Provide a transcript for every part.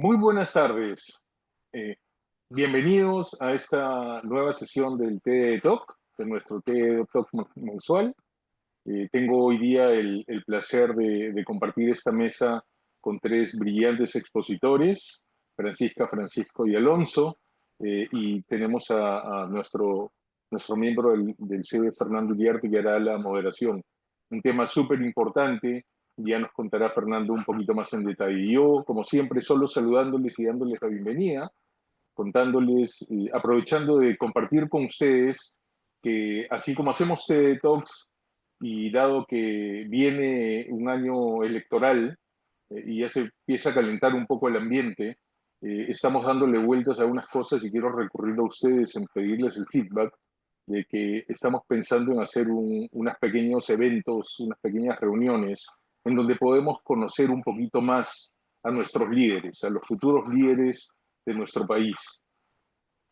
Muy buenas tardes. Eh, Bienvenidos a esta nueva sesión del TED Talk, de nuestro TED Talk mensual. Tengo hoy día el placer de compartir esta mesa con tres brillantes expositores, Francisca, Francisco y Alonso, y tenemos a nuestro miembro del CB, Fernando Iriarte, que hará la moderación. Un tema súper importante, ya nos contará Fernando un poquito más en detalle. Y yo, como siempre, solo saludándoles y dándoles la bienvenida, contándoles, aprovechando de compartir con ustedes que así como hacemos TED Talks y dado que viene un año electoral y ya se empieza a calentar un poco el ambiente, estamos dándole vueltas a unas cosas y quiero recurrir a ustedes en pedirles el feedback de que estamos pensando en hacer unos pequeños eventos, unas pequeñas reuniones en donde podemos conocer un poquito más a nuestros líderes, a los futuros líderes de nuestro país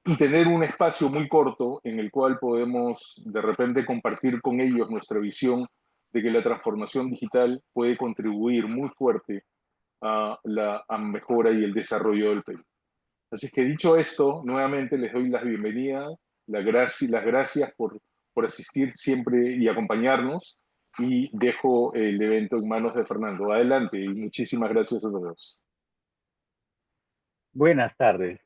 y tener un espacio muy corto en el cual podemos de repente compartir con ellos nuestra visión de que la transformación digital puede contribuir muy fuerte a la mejora y el desarrollo del país. Así que dicho esto, nuevamente les doy la bienvenida, las gracias por asistir siempre y acompañarnos y dejo el evento en manos de Fernando. Adelante y muchísimas gracias a todos. Buenas tardes.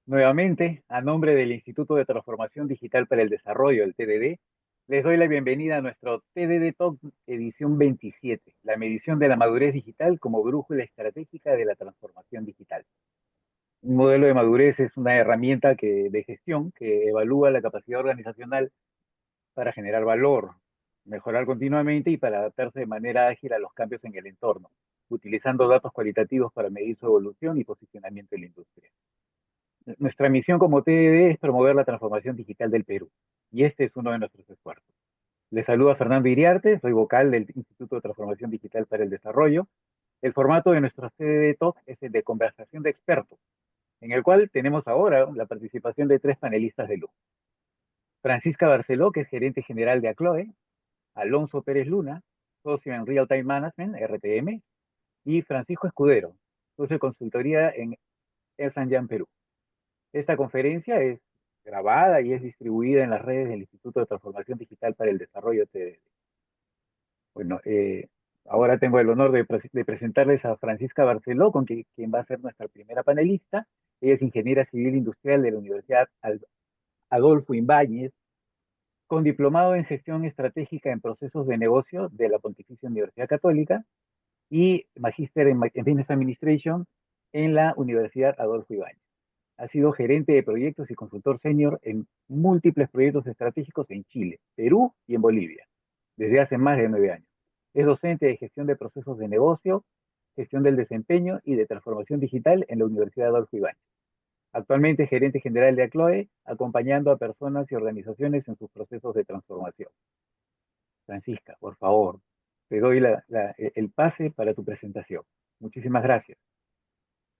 Nuevamente, a nombre del Instituto de Transformación Digital para el Desarrollo, el TDD, les doy la bienvenida a nuestro TDD Talk edición 27, la medición de la madurez digital como brújula estratégica de la transformación digital. Un modelo de madurez es una herramienta de gestión que evalúa la capacidad organizacional para generar valor, mejorar continuamente y para adaptarse de manera ágil a los cambios en el entorno, utilizando datos cualitativos para medir su evolución y posicionamiento en la industria. Nuestra misión como TDD es promover la transformación digital del Perú, y este es uno de nuestros esfuerzos. Les saluda Fernando Iriarte, soy vocal del Instituto de Transformación Digital para el Desarrollo. El formato de nuestro TDD Talk es el de conversación de expertos, en el cual tenemos ahora la participación de tres panelistas de lujo. Francisca Barceló, que es gerente general de Acloe, Alonso Pérez Luna, socio en Real Time Management, RTM, y Francisco Escudero, socio de consultoría en Ernst Young Perú. Esta conferencia es grabada y es distribuida en las redes del Instituto de Transformación Digital para el Desarrollo TDD. Bueno, ahora tengo el honor de presentarles a Francisca Barceló, quien va a ser nuestra primera panelista. Ella es ingeniera civil industrial de la Universidad Adolfo Ibáñez, con diplomado en gestión estratégica en procesos de negocio de la Pontificia Universidad Católica y magíster en Business Administration en la Universidad Adolfo Ibáñez. Ha sido gerente de proyectos y consultor senior en múltiples proyectos estratégicos en Chile, Perú y en Bolivia, desde hace más de 9 años. Es docente de gestión de procesos de negocio, gestión del desempeño y de transformación digital en la Universidad Adolfo Ibáñez. Actualmente es gerente general de Acloe, acompañando a personas y organizaciones en sus procesos de transformación. Francisca, por favor, te doy el pase para tu presentación. Muchísimas gracias.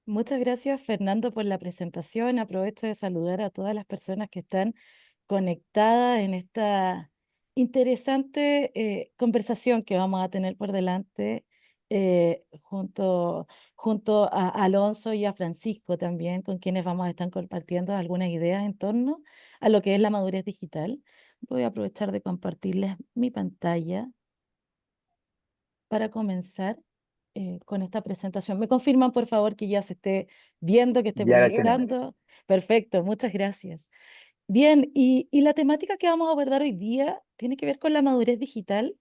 Muchas gracias, Fernando, por la presentación. Aprovecho de saludar a todas las personas que están conectadas en esta interesante conversación que vamos a tener por delante junto a Alonso y a Francisco también, con quienes vamos a estar compartiendo algunas ideas en torno a lo que es la madurez digital. Voy a aprovechar de compartirles mi pantalla para comenzar con esta presentación. ¿Me confirman, por favor, que ya se esté viendo, que esté Ya la tenemos. proyectando? Perfecto, muchas gracias. Bien, y la temática que vamos a abordar hoy día tiene que ver con la madurez digital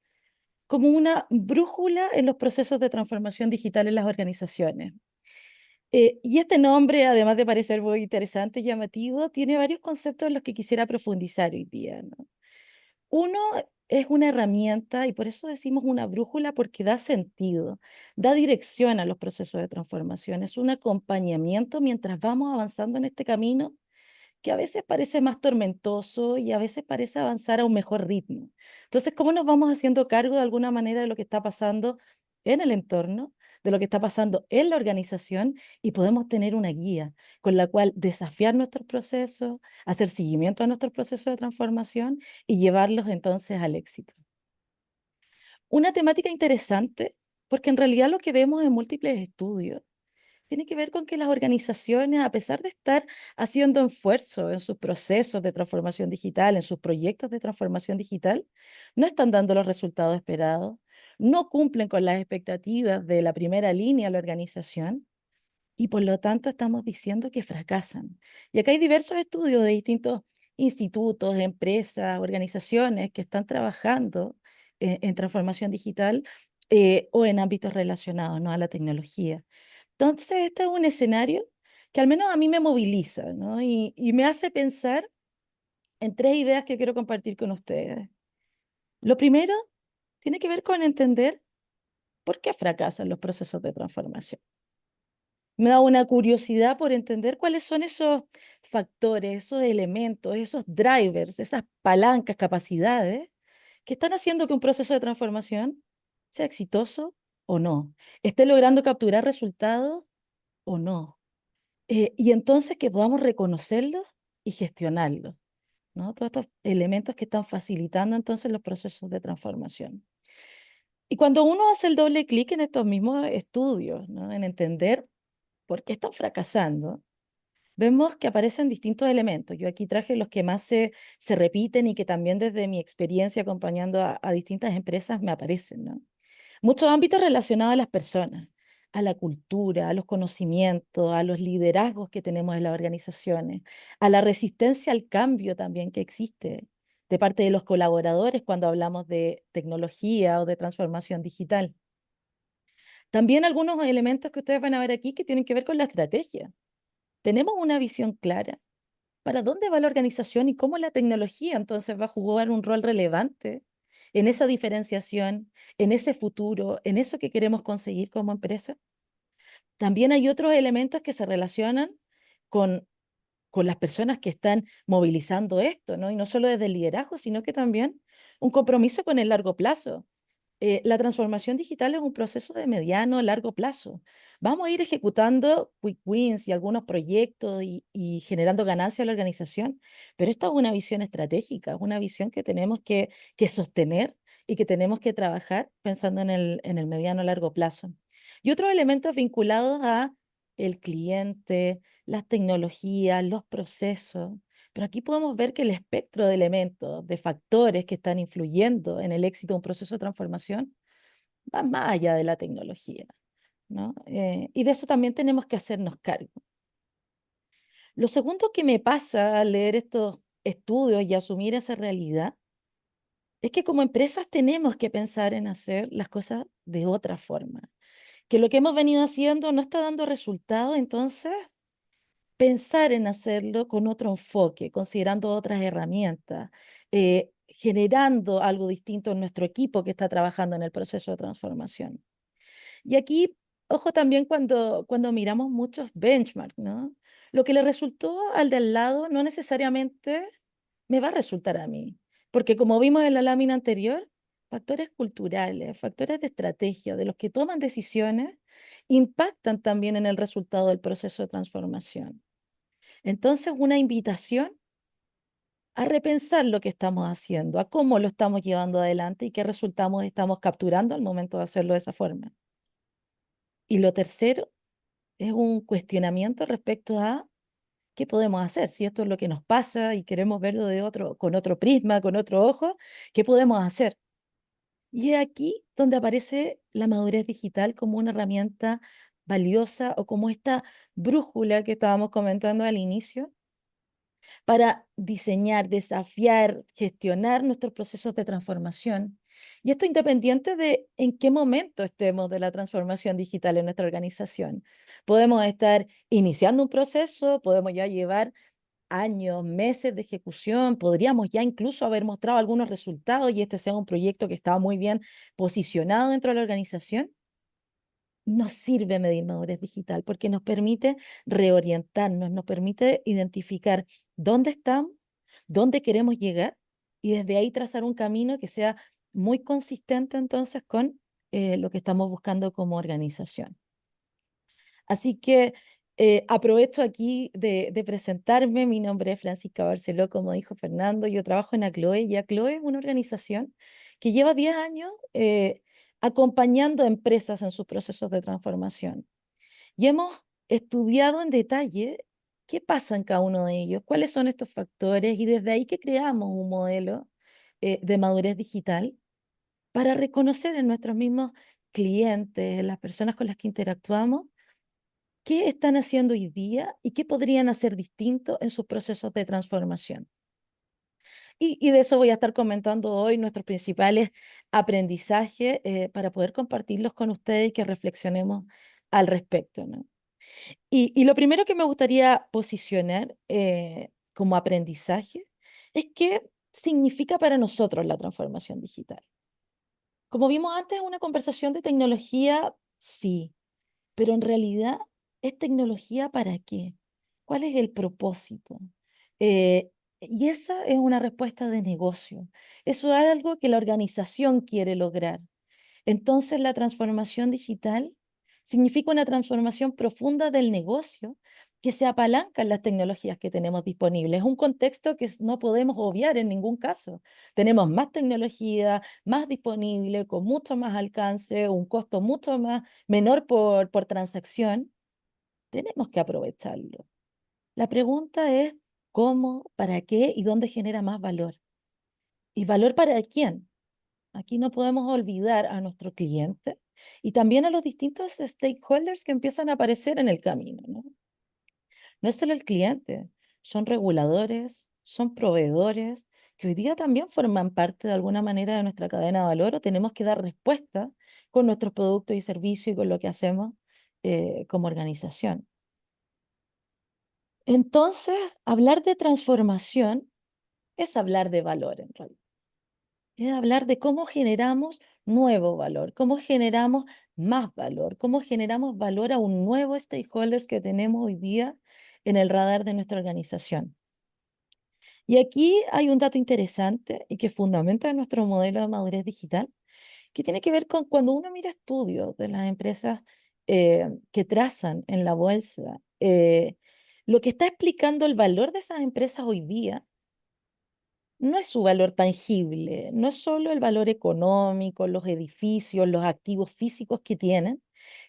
como una brújula en los procesos de transformación digital en las organizaciones. Y este nombre, además de parecer muy interesante y llamativo, tiene varios conceptos en los que quisiera profundizar hoy día, ¿no? Uno es una herramienta y por eso decimos una brújula porque da sentido, da dirección a los procesos de transformación, es un acompañamiento mientras vamos avanzando en este camino que a veces parece más tormentoso y a veces parece avanzar a un mejor ritmo. Entonces, ¿cómo nos vamos haciendo cargo de alguna manera de lo que está pasando en el entorno, de lo que está pasando en la organización y podemos tener una guía con la cual desafiar nuestros procesos, hacer seguimiento a nuestros procesos de transformación y llevarlos entonces al éxito? Una temática interesante porque en realidad lo que vemos en múltiples estudios tiene que ver con que las organizaciones, a pesar de estar haciendo esfuerzo en sus procesos de transformación digital, en sus proyectos de transformación digital, no están dando los resultados esperados, no cumplen con las expectativas de la primera línea de la organización y por lo tanto estamos diciendo que fracasan. Y acá hay diversos estudios de distintos institutos, empresas, organizaciones que están trabajando en transformación digital o en ámbitos relacionados, ¿no?, a la tecnología. Entonces, este es un escenario que al menos a mí me moviliza, ¿no? Y me hace pensar en tres ideas que quiero compartir con ustedes. Lo primero tiene que ver con entender por qué fracasan los procesos de transformación. Me da una curiosidad por entender cuáles son esos factores, esos elementos, esos drivers, esas palancas, capacidades que están haciendo que un proceso de transformación sea exitoso o no, esté logrando capturar resultados o no. Y entonces que podamos reconocerlos y gestionarlos, ¿no? Todos estos elementos que están facilitando entonces los procesos de transformación. Y cuando uno hace el doble clic en estos mismos estudios, ¿no?, en entender por qué están fracasando, vemos que aparecen distintos elementos. Yo aquí traje los que más se repiten y que también desde mi experiencia acompañando a distintas empresas me aparecen, ¿no? Muchos ámbitos relacionados a las personas, a la cultura, a los conocimientos, a los liderazgos que tenemos en las organizaciones, a la resistencia al cambio también que existe de parte de los colaboradores cuando hablamos de tecnología o de transformación digital. También algunos elementos que ustedes van a ver aquí que tienen que ver con la estrategia. ¿Tenemos una visión clara para dónde va la organización y cómo la tecnología entonces va a jugar un rol relevante en esa diferenciación, en ese futuro, en eso que queremos conseguir como empresa? También hay otros elementos que se relacionan con, con las personas que están movilizando esto, ¿no? Y no solo desde el liderazgo, sino que también un compromiso con el largo plazo. La transformación digital es un proceso de mediano a largo plazo. Vamos a ir ejecutando quick wins y algunos proyectos y generando ganancias a la organización, pero esta es una visión estratégica, es una visión que tenemos que sostener y que tenemos que trabajar pensando en el mediano a largo plazo. Y otros elementos vinculados a el cliente, las tecnologías, los procesos. Pero aquí podemos ver que el espectro de elementos, de factores que están influyendo en el éxito de un proceso de transformación va más allá de la tecnología, ¿no? Y de eso también tenemos que hacernos cargo. Lo segundo que me pasa al leer estos estudios y asumir esa realidad es que como empresas tenemos que pensar en hacer las cosas de otra forma, que lo que hemos venido haciendo no está dando resultados, entonces pensar en hacerlo con otro enfoque, considerando otras herramientas, generando algo distinto en nuestro equipo que está trabajando en el proceso de transformación. Y aquí, ojo también cuando miramos muchos benchmarks, ¿no? Lo que le resultó al de al lado no necesariamente me va a resultar a mí, porque como vimos en la lámina anterior, factores culturales, factores de estrategia, de los que toman decisiones, impactan también en el resultado del proceso de transformación. Entonces, una invitación a repensar lo que estamos haciendo, a cómo lo estamos llevando adelante y qué resultados estamos capturando al momento de hacerlo de esa forma. Y lo tercero es un cuestionamiento respecto a qué podemos hacer. Si esto es lo que nos pasa y queremos verlo con otro prisma, con otro ojo, ¿qué podemos hacer? Y es aquí donde aparece la madurez digital como una herramienta valiosa o como esta brújula que estábamos comentando al inicio para diseñar, desafiar, gestionar nuestros procesos de transformación. Y esto independiente de en qué momento estemos de la transformación digital en nuestra organización. Podemos estar iniciando un proceso, podemos ya llevar años, meses de ejecución, podríamos ya incluso haber mostrado algunos resultados y este sea un proyecto que estaba muy bien posicionado dentro de la organización. Nos sirve medir madurez digital porque nos permite reorientarnos, nos permite identificar dónde estamos, dónde queremos llegar y desde ahí trazar un camino que sea muy consistente entonces con lo que estamos buscando como organización. Así que aprovecho aquí de presentarme. Mi nombre es Francisca Barceló, como dijo Fernando. Yo trabajo en Acloe y Acloe es una organización que lleva 10 años acompañando a empresas en sus procesos de transformación. Y hemos estudiado en detalle qué pasa en cada uno de ellos, cuáles son estos factores, y desde ahí que creamos un modelo de madurez digital para reconocer en nuestros mismos clientes, en las personas con las que interactuamos, qué están haciendo hoy día y qué podrían hacer distinto en sus procesos de transformación. Y de eso voy a estar comentando hoy nuestros principales aprendizajes para poder compartirlos con ustedes y que reflexionemos al respecto, ¿no? Y lo primero que me gustaría posicionar como aprendizaje es qué significa para nosotros la transformación digital. Como vimos antes, una conversación de tecnología, sí, pero en realidad, ¿es tecnología para qué? ¿Cuál es el propósito? Y esa es una respuesta de negocio. Eso es algo que la organización quiere lograr. Entonces, la transformación digital significa una transformación profunda del negocio que se apalanca en las tecnologías que tenemos disponibles. Es un contexto que no podemos obviar en ningún caso. Tenemos más tecnología, más disponible, con mucho más alcance, un costo mucho más menor por transacción. Tenemos que aprovecharlo. La pregunta es cómo, para qué y dónde genera más valor. ¿Y valor para quién? Aquí no podemos olvidar a nuestro cliente y también a los distintos stakeholders que empiezan a aparecer en el camino, ¿no? No es solo el cliente, son reguladores, son proveedores, que hoy día también forman parte de alguna manera de nuestra cadena de valor o tenemos que dar respuesta con nuestros productos y servicios y con lo que hacemos como organización. Entonces, hablar de transformación es hablar de valor en realidad. Es hablar de cómo generamos nuevo valor, cómo generamos más valor, cómo generamos valor a un nuevo stakeholders que tenemos hoy día en el radar de nuestra organización. Y aquí hay un dato interesante y que fundamenta nuestro modelo de madurez digital, que tiene que ver con cuando uno mira estudios de las empresas que trazan en la bolsa, lo que está explicando el valor de esas empresas hoy día no es su valor tangible, no es solo el valor económico, los edificios, los activos físicos que tienen,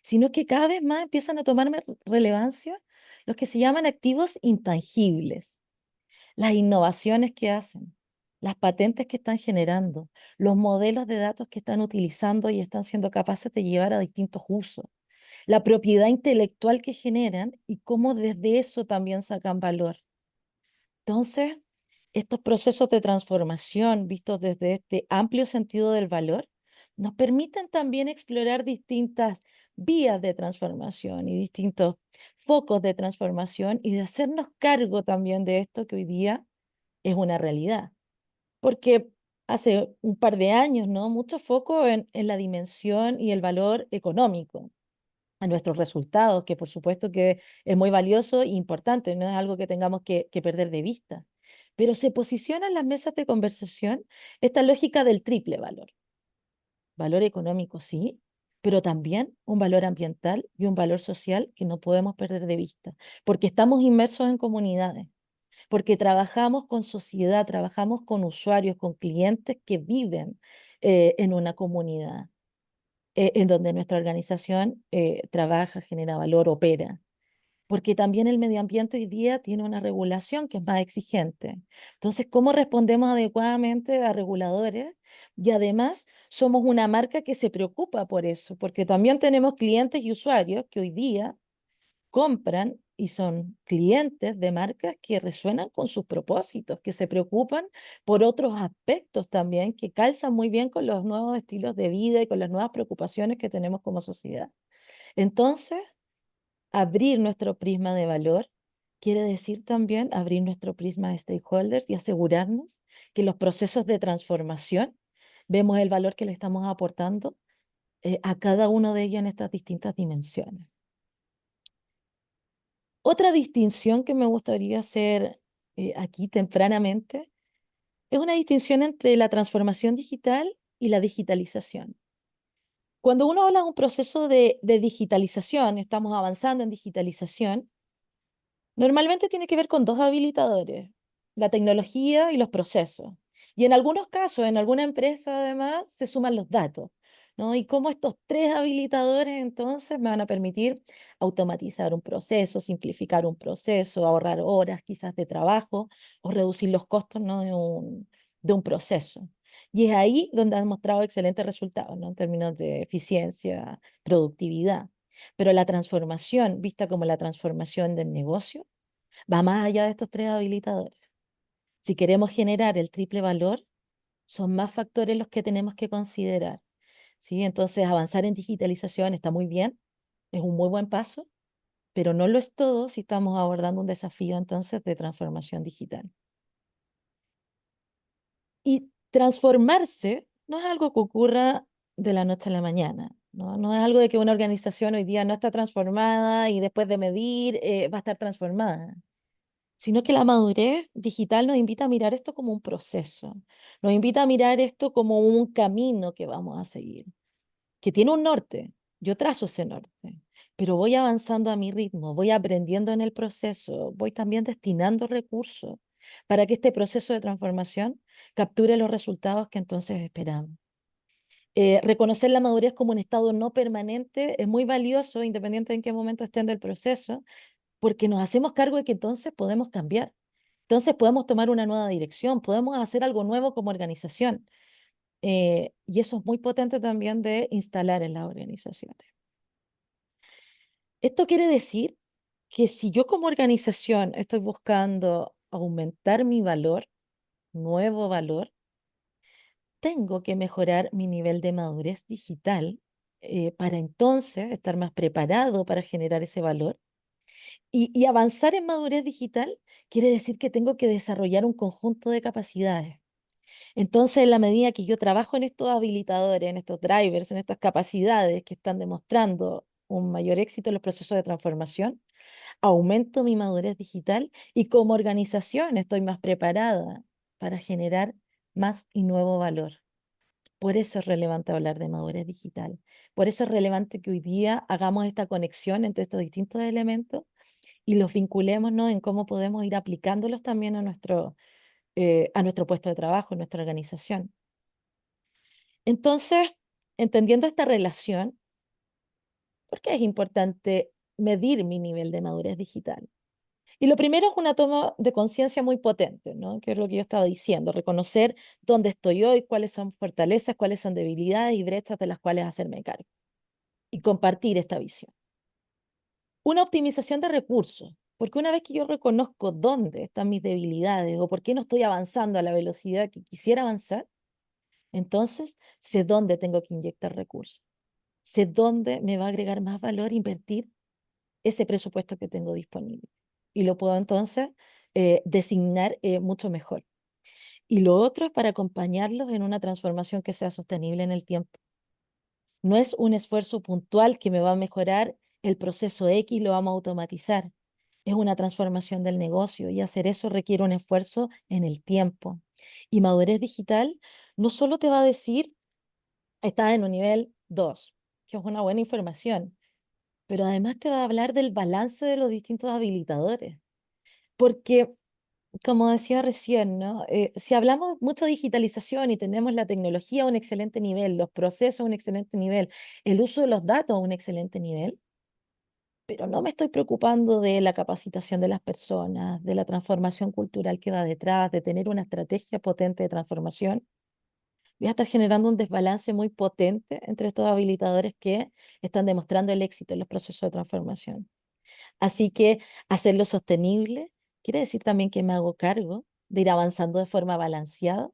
sino que cada vez más empiezan a tomar relevancia los que se llaman activos intangibles, las innovaciones que hacen, las patentes que están generando, los modelos de datos que están utilizando y están siendo capaces de llevar a distintos usos, la propiedad intelectual que generan y cómo desde eso también sacan valor. Entonces, estos procesos de transformación vistos desde este amplio sentido del valor nos permiten también explorar distintas vías de transformación y distintos focos de transformación y de hacernos cargo también de esto que hoy día es una realidad. Porque hace un par de años, ¿no? Mucho foco en la dimensión y el valor económico a nuestros resultados, que por supuesto que es muy valioso e importante, no es algo que tengamos que perder de vista. Pero se posiciona en las mesas de conversación esta lógica del triple valor. Valor económico, sí, pero también un valor ambiental y un valor social que no podemos perder de vista, porque estamos inmersos en comunidades, porque trabajamos con sociedad, trabajamos con usuarios, con clientes que viven en una comunidad en donde nuestra organización trabaja, genera valor, opera. Porque también el medio ambiente hoy día tiene una regulación que es más exigente. Entonces, ¿cómo respondemos adecuadamente a reguladores? Y además, somos una marca que se preocupa por eso, porque también tenemos clientes y usuarios que hoy día compran y son clientes de marcas que resuenan con sus propósitos, que se preocupan por otros aspectos también, que calzan muy bien con los nuevos estilos de vida y con las nuevas preocupaciones que tenemos como sociedad. Entonces, abrir nuestro prisma de valor quiere decir también abrir nuestro prisma de stakeholders y asegurarnos que los procesos de transformación vemos el valor que le estamos aportando a cada uno de ellos en estas distintas dimensiones. Otra distinción que me gustaría hacer aquí tempranamente es una distinción entre la transformación digital y la digitalización. Cuando uno habla de un proceso de digitalización, estamos avanzando en digitalización, normalmente tiene que ver con dos habilitadores, la tecnología y los procesos. Y en algunos casos, en alguna empresa además, se suman los datos. ¿no? Y cómo estos tres habilitadores entonces me van a permitir automatizar un proceso, simplificar un proceso, ahorrar horas quizás de trabajo o reducir los costos, ¿no? de un proceso. Y es ahí donde han mostrado excelentes resultados, ¿no? En términos de eficiencia, productividad. Pero la transformación, vista como la transformación del negocio, va más allá de estos tres habilitadores. Si queremos generar el triple valor, son más factores los que tenemos que considerar. ¿Sí? Entonces, avanzar en digitalización está muy bien, es un muy buen paso, pero no lo es todo si estamos abordando un desafío entonces de transformación digital. Y transformarse no es algo que ocurra de la noche a la mañana, ¿no? No es algo de que una organización hoy día no está transformada y después de medir va a estar transformada, sino que la madurez digital nos invita a mirar esto como un proceso, nos invita a mirar esto como un camino que vamos a seguir, que tiene un norte. Yo trazo ese norte, pero voy avanzando a mi ritmo, voy aprendiendo en el proceso, voy también destinando recursos para que este proceso de transformación capture los resultados que entonces esperamos. Reconocer la madurez como un estado no permanente es muy valioso, independiente de en qué momento estén del proceso, porque nos hacemos cargo de que entonces podemos cambiar. Entonces podemos tomar una nueva dirección, podemos hacer algo nuevo como organización. Y eso es muy potente también de instalar en las organizaciones. Esto quiere decir que si yo como organización estoy buscando aumentar mi valor, nuevo valor, tengo que mejorar mi nivel de madurez digital para entonces estar más preparado para generar ese valor. Y avanzar en madurez digital quiere decir que tengo que desarrollar un conjunto de capacidades. Entonces, en la medida que yo trabajo en estos habilitadores, en estos drivers, en estas capacidades que están demostrando un mayor éxito en los procesos de transformación, aumento mi madurez digital y como organización estoy más preparada para generar más y nuevo valor. Por eso es relevante hablar de madurez digital. Por eso es relevante que hoy día hagamos esta conexión entre estos distintos elementos y los vinculemos, ¿no? En cómo podemos ir aplicándolos también a nuestro puesto de trabajo, en nuestra organización. Entonces, entendiendo esta relación, ¿por qué es importante medir mi nivel de madurez digital? Y lo primero es una toma de conciencia muy potente, ¿no? Que es lo que yo estaba diciendo, reconocer dónde estoy hoy, cuáles son fortalezas, cuáles son debilidades y brechas de las cuales hacerme cargo y compartir esta visión. Una optimización de recursos, porque una vez que yo reconozco dónde están mis debilidades o por qué no estoy avanzando a la velocidad que quisiera avanzar, entonces sé dónde tengo que inyectar recursos, sé dónde me va a agregar más valor invertir ese presupuesto que tengo disponible. Y lo puedo entonces designar mucho mejor. Y lo otro es para acompañarlos en una transformación que sea sostenible en el tiempo. No es un esfuerzo puntual que me va a mejorar el proceso X, lo vamos a automatizar. Es una transformación del negocio y hacer eso requiere un esfuerzo en el tiempo. Y madurez digital no solo te va a decir, estás en un nivel 2, que es una buena información, pero además te va a hablar del balance de los distintos habilitadores. Porque, como decía recién, ¿no? Si hablamos mucho de digitalización y tenemos la tecnología a un excelente nivel, los procesos a un excelente nivel, el uso de los datos a un excelente nivel, pero no me estoy preocupando de la capacitación de las personas, de la transformación cultural que va detrás, de tener una estrategia potente de transformación, voy a estar generando un desbalance muy potente entre estos habilitadores que están demostrando el éxito en los procesos de transformación. Así que hacerlo sostenible quiere decir también que me hago cargo de ir avanzando de forma balanceada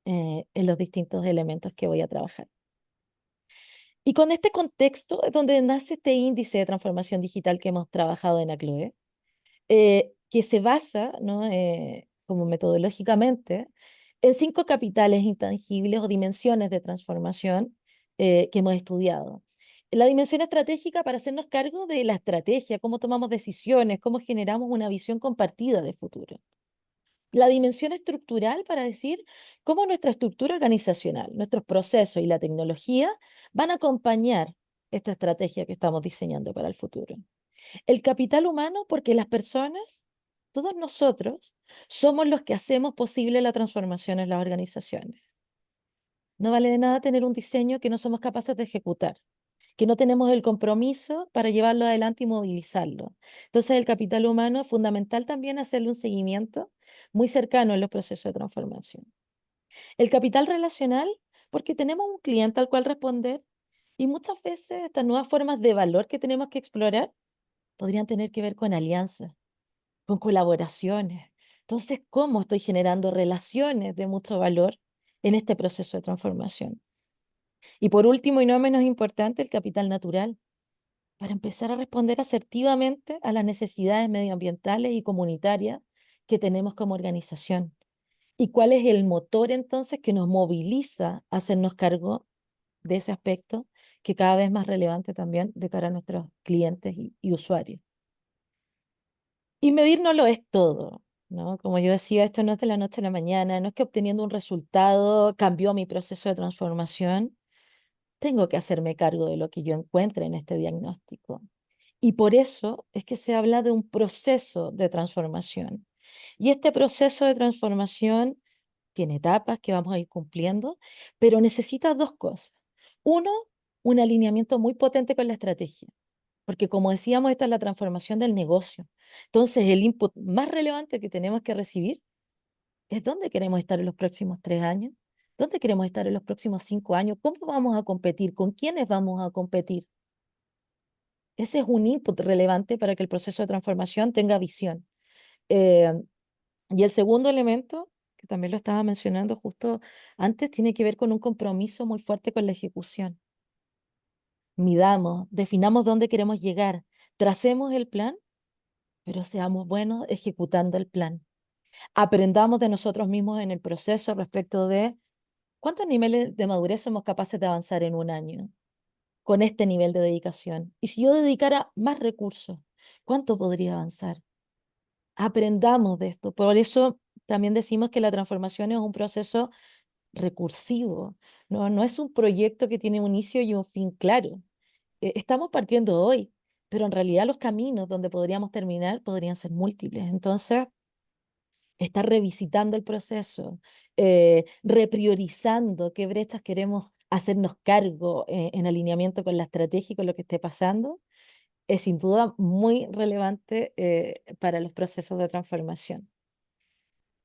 en los distintos elementos que voy a trabajar. Y con este contexto es donde nace este índice de transformación digital que hemos trabajado en ACLOE, que se basa, ¿no? Como metodológicamente en 5 capitales intangibles o dimensiones de transformación que hemos estudiado. La dimensión estratégica para hacernos cargo de la estrategia, cómo tomamos decisiones, cómo generamos una visión compartida de futuro. La dimensión estructural para decir cómo nuestra estructura organizacional, nuestros procesos y la tecnología van a acompañar esta estrategia que estamos diseñando para el futuro. El capital humano, porque las personas, todos nosotros, somos los que hacemos posible la transformación en las organizaciones. No vale de nada tener un diseño que no somos capaces de ejecutar, que no tenemos el compromiso para llevarlo adelante y movilizarlo. Entonces, el capital humano es fundamental también hacerle un seguimiento muy cercano en los procesos de transformación. El capital relacional, porque tenemos un cliente al cual responder y muchas veces estas nuevas formas de valor que tenemos que explorar podrían tener que ver con alianzas, con colaboraciones. Entonces, ¿cómo estoy generando relaciones de mucho valor en este proceso de transformación? Y por último, y no menos importante, el capital natural, para empezar a responder asertivamente a las necesidades medioambientales y comunitarias que tenemos como organización. ¿Y cuál es el motor entonces que nos moviliza a hacernos cargo de ese aspecto que cada vez es más relevante también de cara a nuestros clientes y usuarios? Y medir no lo es todo, ¿no? Como yo decía, esto no es de la noche a la mañana, no es que obteniendo un resultado cambió mi proceso de transformación. Tengo que hacerme cargo de lo que yo encuentre en este diagnóstico. Y por eso es que se habla de un proceso de transformación. Y este proceso de transformación tiene etapas que vamos a ir cumpliendo, pero necesita dos cosas. Uno, un alineamiento muy potente con la estrategia, porque como decíamos, esta es la transformación del negocio. Entonces, el input más relevante que tenemos que recibir es dónde queremos estar en los próximos 3 años, dónde queremos estar en los próximos 5 años, cómo vamos a competir, con quiénes vamos a competir. Ese es un input relevante para que el proceso de transformación tenga visión. Eh, y el segundo elemento, que también lo estaba mencionando justo antes, tiene que ver con un compromiso muy fuerte con la ejecución. Midamos, definamos dónde queremos llegar, tracemos el plan, pero seamos buenos ejecutando el plan. Aprendamos de nosotros mismos en el proceso respecto de cuántos niveles de madurez somos capaces de avanzar en un año con este nivel de dedicación. Y si yo dedicara más recursos, ¿cuánto podría avanzar? Aprendamos de esto. Por eso también decimos que la transformación es un proceso recursivo, no, no es un proyecto que tiene un inicio y un fin claro. Estamos partiendo hoy, pero en realidad los caminos donde podríamos terminar podrían ser múltiples. Entonces, estar revisitando el proceso, repriorizando qué brechas queremos hacernos cargo en alineamiento con la estrategia y con lo que esté pasando, es sin duda muy relevante para los procesos de transformación.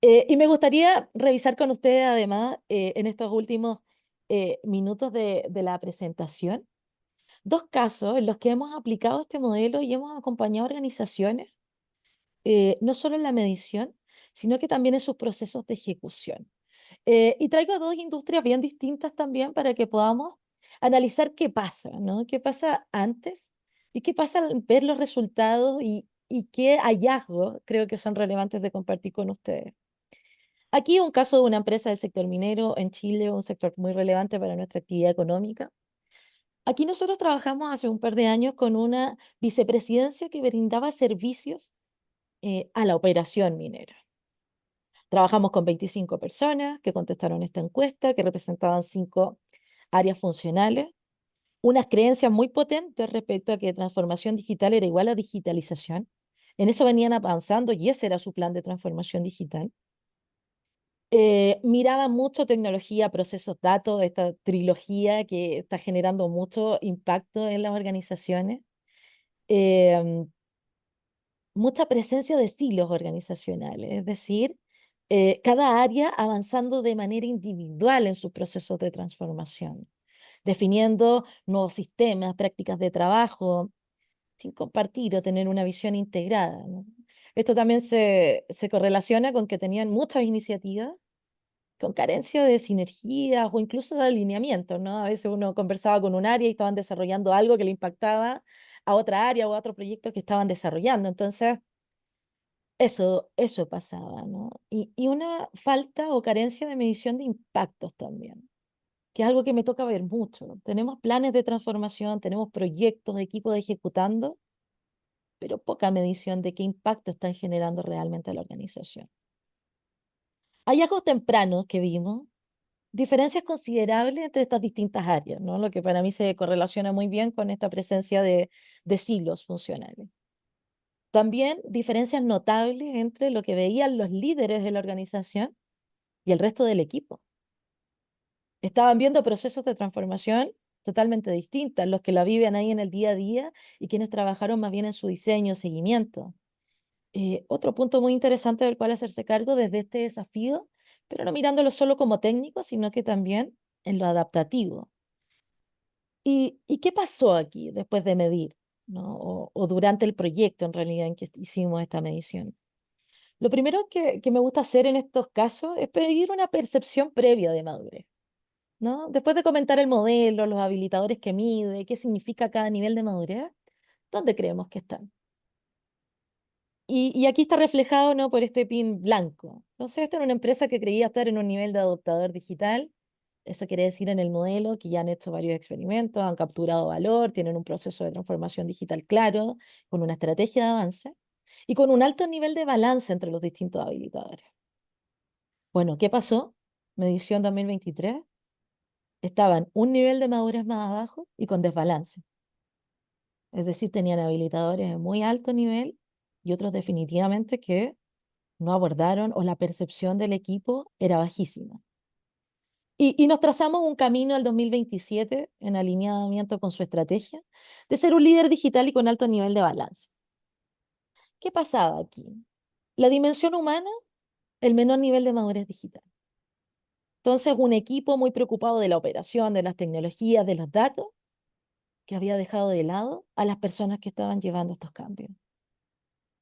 Y me gustaría revisar con ustedes, además, en estos últimos minutos de la presentación, dos casos en los que hemos aplicado este modelo y hemos acompañado organizaciones, no solo en la medición, sino que también en sus procesos de ejecución. Y traigo dos industrias bien distintas también para que podamos analizar qué pasa, ¿no? ¿Qué pasa antes y qué pasa al ver los resultados y qué hallazgos creo que son relevantes de compartir con ustedes? Aquí un caso de una empresa del sector minero en Chile, un sector muy relevante para nuestra actividad económica. Aquí nosotros trabajamos hace un par de años con una vicepresidencia que brindaba servicios a la operación minera. Trabajamos con 25 personas que contestaron esta encuesta, que representaban 5 áreas funcionales, unas creencias muy potentes respecto a que transformación digital era igual a digitalización. En eso venían avanzando y ese era su plan de transformación digital. Miraba mucho tecnología, procesos, datos, esta trilogía que está generando mucho impacto en las organizaciones. Em, Mucha presencia de silos organizacionales, es decir, cada área avanzando de manera individual en sus procesos de transformación, definiendo nuevos sistemas, prácticas de trabajo, sin compartir o tener una visión integrada, ¿no? Esto también se correlaciona con que tenían muchas iniciativas con carencia de sinergias o incluso de alineamiento, ¿no? A veces uno conversaba con un área y estaban desarrollando algo que le impactaba a otra área o a otro proyecto que estaban desarrollando. Entonces, eso pasaba, ¿no? Y una falta o carencia de medición de impactos también, que es algo que me toca ver mucho. Tenemos planes de transformación, tenemos proyectos, equipos ejecutando, pero poca medición de qué impacto están generando realmente a la organización. Hay algo temprano que vimos, diferencias considerables entre estas distintas áreas, ¿no? Lo que para mí se correlaciona muy bien con esta presencia de silos funcionales. También diferencias notables entre lo que veían los líderes de la organización y el resto del equipo. Estaban viendo procesos de transformación totalmente distintos, los que la viven ahí en el día a día y quienes trabajaron más bien en su diseño, seguimiento. Otro punto muy interesante del cual hacerse cargo desde este desafío, pero no mirándolo solo como técnico, sino que también en lo adaptativo. ¿Y qué pasó aquí después de medir, ¿no? O durante el proyecto en realidad en que hicimos esta medición? Lo primero que me gusta hacer en estos casos es pedir una percepción previa de madurez, ¿no? Después de comentar el modelo, los habilitadores que mide, qué significa cada nivel de madurez, ¿dónde creemos que están? Y aquí está reflejado, ¿no? Por este pin blanco. Entonces, esta era una empresa que creía estar en un nivel de adoptador digital. Eso quiere decir en el modelo que ya han hecho varios experimentos, han capturado valor, tienen un proceso de transformación digital claro, con una estrategia de avance y con un alto nivel de balance entre los distintos habilitadores. Bueno, ¿qué pasó? Medición 2023. Estaban un nivel de madurez más abajo y con desbalance. Es decir, tenían habilitadores de muy alto nivel y otros definitivamente que no abordaron o la percepción del equipo era bajísima. Y nos trazamos un camino al 2027 en alineamiento con su estrategia de ser un líder digital y con alto nivel de balance. ¿Qué pasaba aquí? La dimensión humana, el menor nivel de madurez digital. Entonces, un equipo muy preocupado de la operación, de las tecnologías, de los datos, que había dejado de lado a las personas que estaban llevando estos cambios.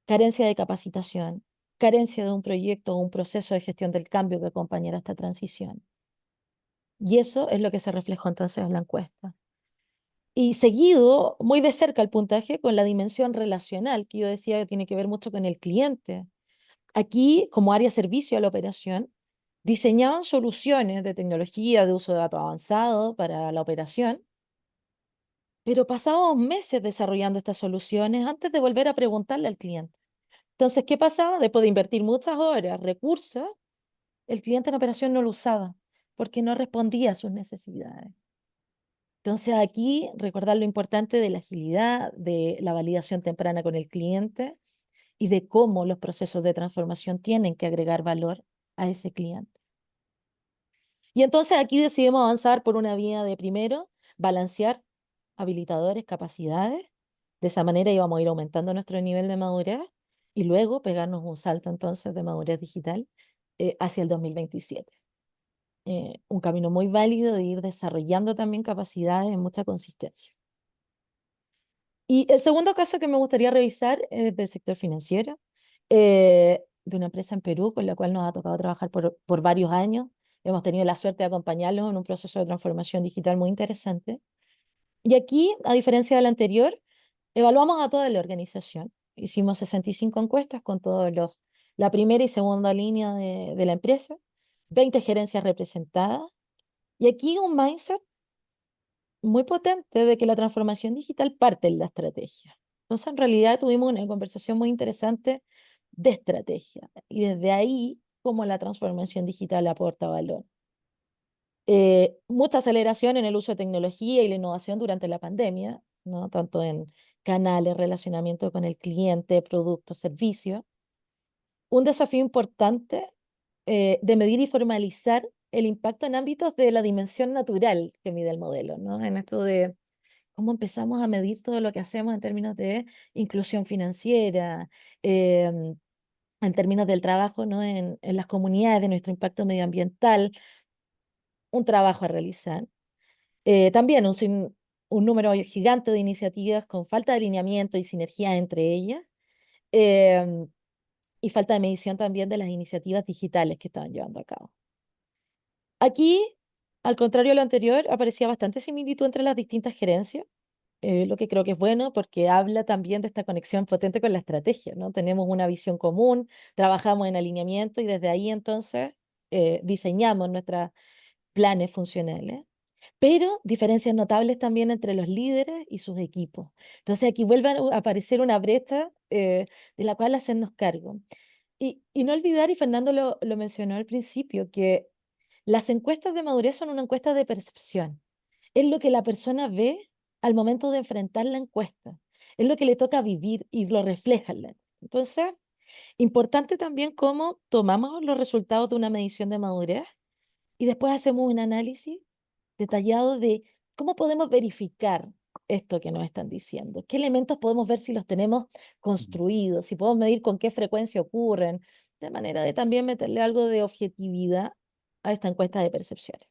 Carencia de capacitación, carencia de un proyecto o un proceso de gestión del cambio que acompañara esta transición. Y eso es lo que se reflejó entonces en la encuesta. Y seguido muy de cerca el puntaje con la dimensión relacional, que yo decía que tiene que ver mucho con el cliente. Aquí, como área servicio a la operación, diseñaban soluciones de tecnología de uso de datos avanzado para la operación, pero pasábamos meses desarrollando estas soluciones antes de volver a preguntarle al cliente. Entonces, ¿qué pasaba? Después de invertir muchas horas, recursos, el cliente en operación no lo usaba porque no respondía a sus necesidades. Entonces, aquí recordar lo importante de la agilidad, de la validación temprana con el cliente y de cómo los procesos de transformación tienen que agregar valor a ese cliente. Y entonces aquí decidimos avanzar por una vía de primero, balancear habilitadores, capacidades. De esa manera íbamos a ir aumentando nuestro nivel de madurez y luego pegarnos un salto entonces de madurez digital hacia el 2027. Un camino muy válido de ir desarrollando también capacidades en mucha consistencia. Y el segundo caso que me gustaría revisar es del sector financiero, de una empresa en Perú con la cual nos ha tocado trabajar por varios años. Hemos tenido la suerte de acompañarlos en un proceso de transformación digital muy interesante. Y aquí, a diferencia del anterior, evaluamos a toda la organización. Hicimos 65 encuestas con todos la primera y segunda línea de la empresa, 20 gerencias representadas. Y aquí un mindset muy potente de que la transformación digital parte en la estrategia. Entonces, en realidad tuvimos una conversación muy interesante de estrategia y desde ahí cómo la transformación digital aporta valor. Mucha aceleración en el uso de tecnología y la innovación durante la pandemia, ¿no? Tanto en canales, relacionamiento con el cliente, productos, servicios. Un desafío importante de medir y formalizar el impacto en ámbitos de la dimensión natural que mide el modelo, ¿no? En esto de cómo empezamos a medir todo lo que hacemos en términos de inclusión financiera, en términos del trabajo, ¿no? En las comunidades, de nuestro impacto medioambiental, un trabajo a realizar. También un número gigante de iniciativas con falta de alineamiento y sinergia entre ellas, em, y falta de medición también de las iniciativas digitales que estaban llevando a cabo. Aquí, al contrario de lo anterior, aparecía bastante similitud entre las distintas gerencias, lo que creo que es bueno porque habla también de esta conexión potente con la estrategia, ¿no? Tenemos una visión común, trabajamos en alineamiento y desde ahí entonces diseñamos nuestros planes funcionales, pero diferencias notables también entre los líderes y sus equipos. Entonces aquí vuelve a aparecer una brecha de la cual hacernos cargo. Y no olvidar, y Fernando lo mencionó al principio, que las encuestas de madurez son una encuesta de percepción. Es lo que la persona ve al momento de enfrentar la encuesta. Es lo que le toca vivir y lo refleja en la encuesta. Entonces, importante también cómo tomamos los resultados de una medición de madurez y después hacemos un análisis detallado de cómo podemos verificar esto que nos están diciendo, qué elementos podemos ver si los tenemos construidos, si podemos medir con qué frecuencia ocurren, de manera de también meterle algo de objetividad a esta encuesta de percepciones.